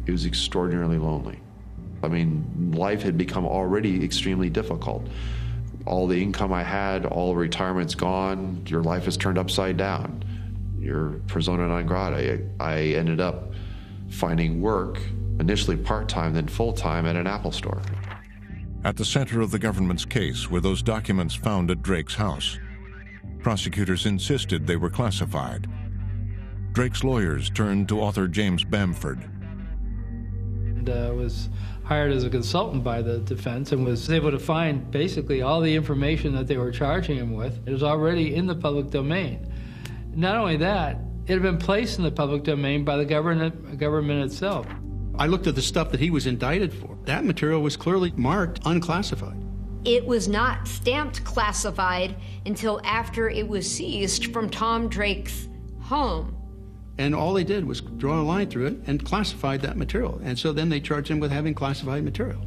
It was extraordinarily lonely. Life had become already extremely difficult. All the income I had, all the retirement's gone, your life is turned upside down. You're persona non grata. I ended up finding work, initially part-time, then full-time at an Apple store. At the center of the government's case were those documents found at Drake's house. Prosecutors insisted they were classified. Drake's lawyers turned to author James Bamford. Was hired as a consultant by the defense and was able to find basically all the information that they were charging him with. It was already in the public domain. Not only that, it had been placed in the public domain by the government itself. I looked at the stuff that he was indicted for. That material was clearly marked unclassified. It was not stamped classified until after it was seized from Tom Drake's home. And all they did was draw a line through it and classified that material. And so then they charged him with having classified material.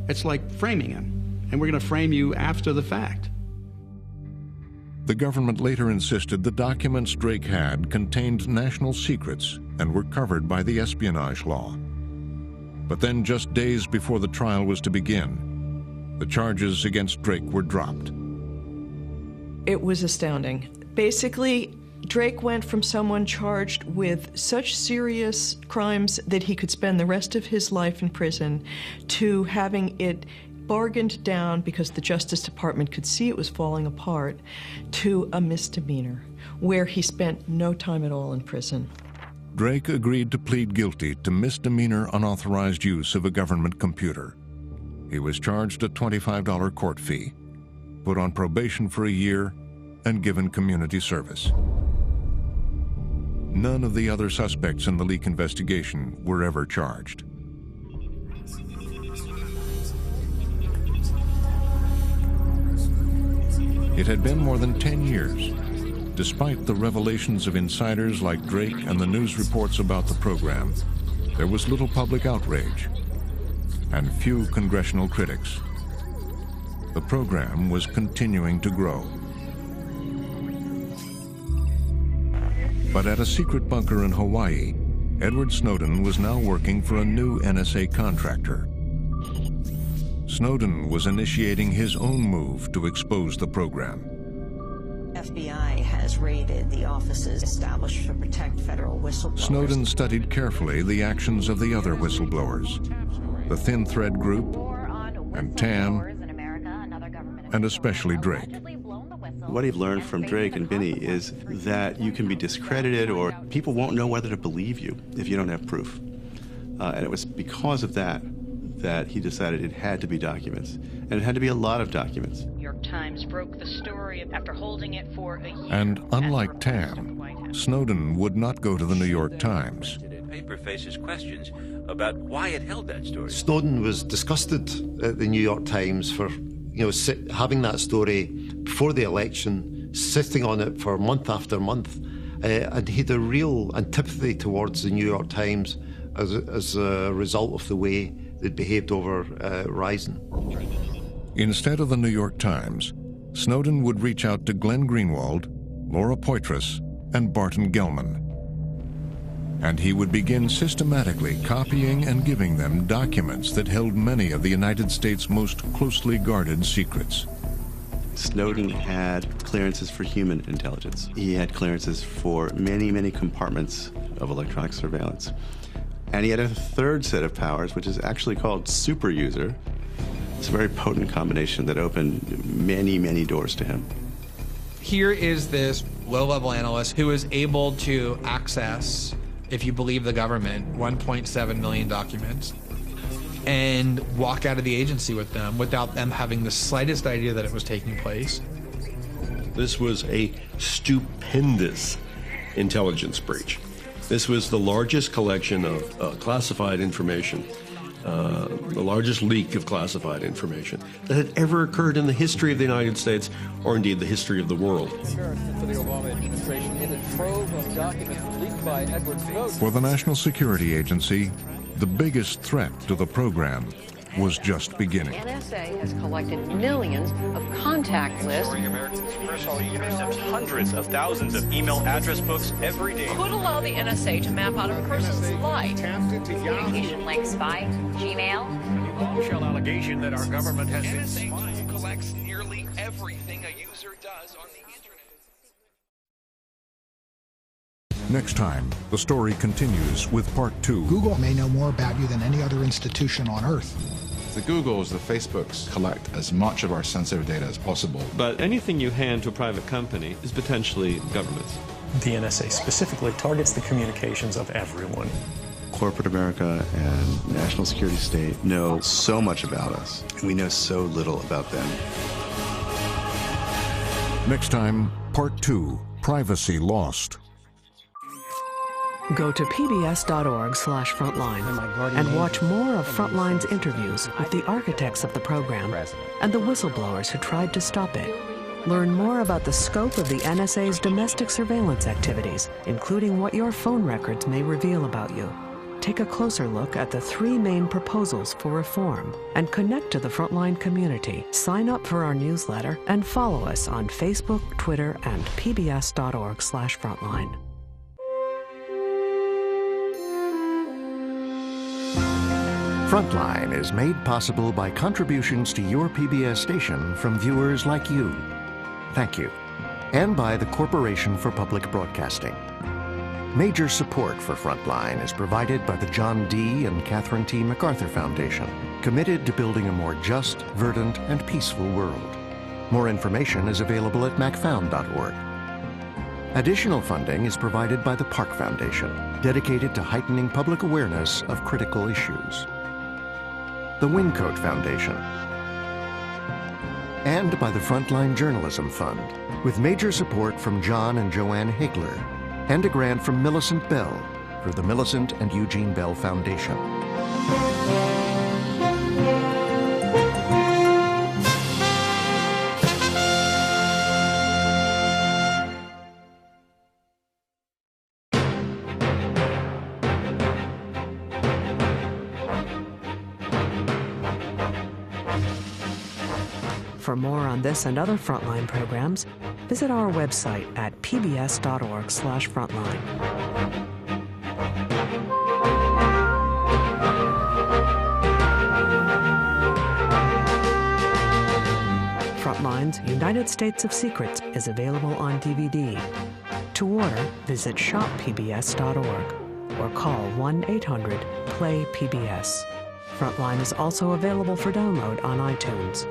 It's like framing him. And we're going to frame you after the fact. The government later insisted the documents Drake had contained national secrets and were covered by the espionage law. But then, just days before the trial was to begin, the charges against Drake were dropped. It was astounding. Basically, Drake went from someone charged with such serious crimes that he could spend the rest of his life in prison to having it bargained down because the Justice Department could see it was falling apart to a misdemeanor where he spent no time at all in prison. Drake agreed to plead guilty to misdemeanor unauthorized use of a government computer. He was charged a $25 court fee, put on probation for a year, and given community service. None of the other suspects in the leak investigation were ever charged. It had been more than 10 years. Despite the revelations of insiders like Drake and the news reports about the program, there was little public outrage and few congressional critics. The program was continuing to grow. But at a secret bunker in Hawaii, Edward Snowden was now working for a new NSA contractor. Snowden was initiating his own move to expose the program. FBI has raided the offices established to protect federal whistleblowers. Snowden studied carefully the actions of the other whistleblowers, the Thin Thread Group, and TAM, and especially Drake. What I've learned from Drake and Vinny is that you can be discredited or people won't know whether to believe you if you don't have proof. And it was because of that that he decided it had to be documents. And it had to be a lot of documents. New York Times broke the story after holding it for a year. And unlike TAM, Snowden would not go to the New York Times. The paper faces questions about why it held that story. Snowden was disgusted at the New York Times for having that story before the election, sitting on it for month after month, and he had a real antipathy towards the New York Times as a result of the way they'd behaved over Ryzen. Instead of the New York Times, Snowden would reach out to Glenn Greenwald, Laura Poitras, and Barton Gellman. And he would begin systematically copying and giving them documents that held many of the United States' most closely guarded secrets. Snowden had clearances for human intelligence. He had clearances for many, many compartments of electronic surveillance. And he had a third set of powers, which is actually called super user. It's a very potent combination that opened many, many doors to him. Here is this low-level analyst who is able to access, if you believe the government, 1.7 million documents and walk out of the agency with them without them having the slightest idea that it was taking place. This was a stupendous intelligence breach. This was the largest collection of classified information, the largest leak of classified information that had ever occurred in the history of the United States, or indeed the history of the world. For the Obama administration, in a trove of documents leaked by Edward Snowden. For the National Security Agency, the biggest threat to the program was just beginning. NSA has collected millions of contact lists. Americans personally intercept hundreds of thousands of email address books every day. Could allow the NSA to map out a person's life. Communication links by Gmail. Bombshell allegation that our government has been spying collects nearly everything a user does on the internet. Next time, the story continues with part 2. Google may know more about you than any other institution on Earth. The Googles, the Facebooks collect as much of our sensitive data as possible. But anything you hand to a private company is potentially government's. The NSA specifically targets the communications of everyone. Corporate America and national security state know so much about us, and we know so little about them. Next time, part 2, Privacy Lost. Go to pbs.org/frontline and watch more of Frontline's interviews with the architects of the program and the whistleblowers who tried to stop it. Learn more about the scope of the NSA's domestic surveillance activities, including what your phone records may reveal about you. Take a closer look at the 3 main proposals for reform and connect to the Frontline community. Sign up for our newsletter and follow us on Facebook, Twitter, and pbs.org/frontline. Frontline is made possible by contributions to your PBS station from viewers like you. Thank you. and by the Corporation for Public Broadcasting. Major support for Frontline is provided by the John D. and Catherine T. MacArthur Foundation, committed to building a more just, verdant, and peaceful world. More information is available at macfound.org. Additional funding is provided by the Park Foundation, dedicated to heightening public awareness of critical issues. The Wincote Foundation, and by the Frontline Journalism Fund, with major support from John and Joanne Hagler, and a grant from Millicent Bell through the Millicent and Eugene Bell Foundation. For more on this and other Frontline programs, visit our website at pbs.org/frontline. Frontline's United States of Secrets is available on DVD. To order, visit shoppbs.org or call 1-800-PLAY-PBS. Frontline is also available for download on iTunes.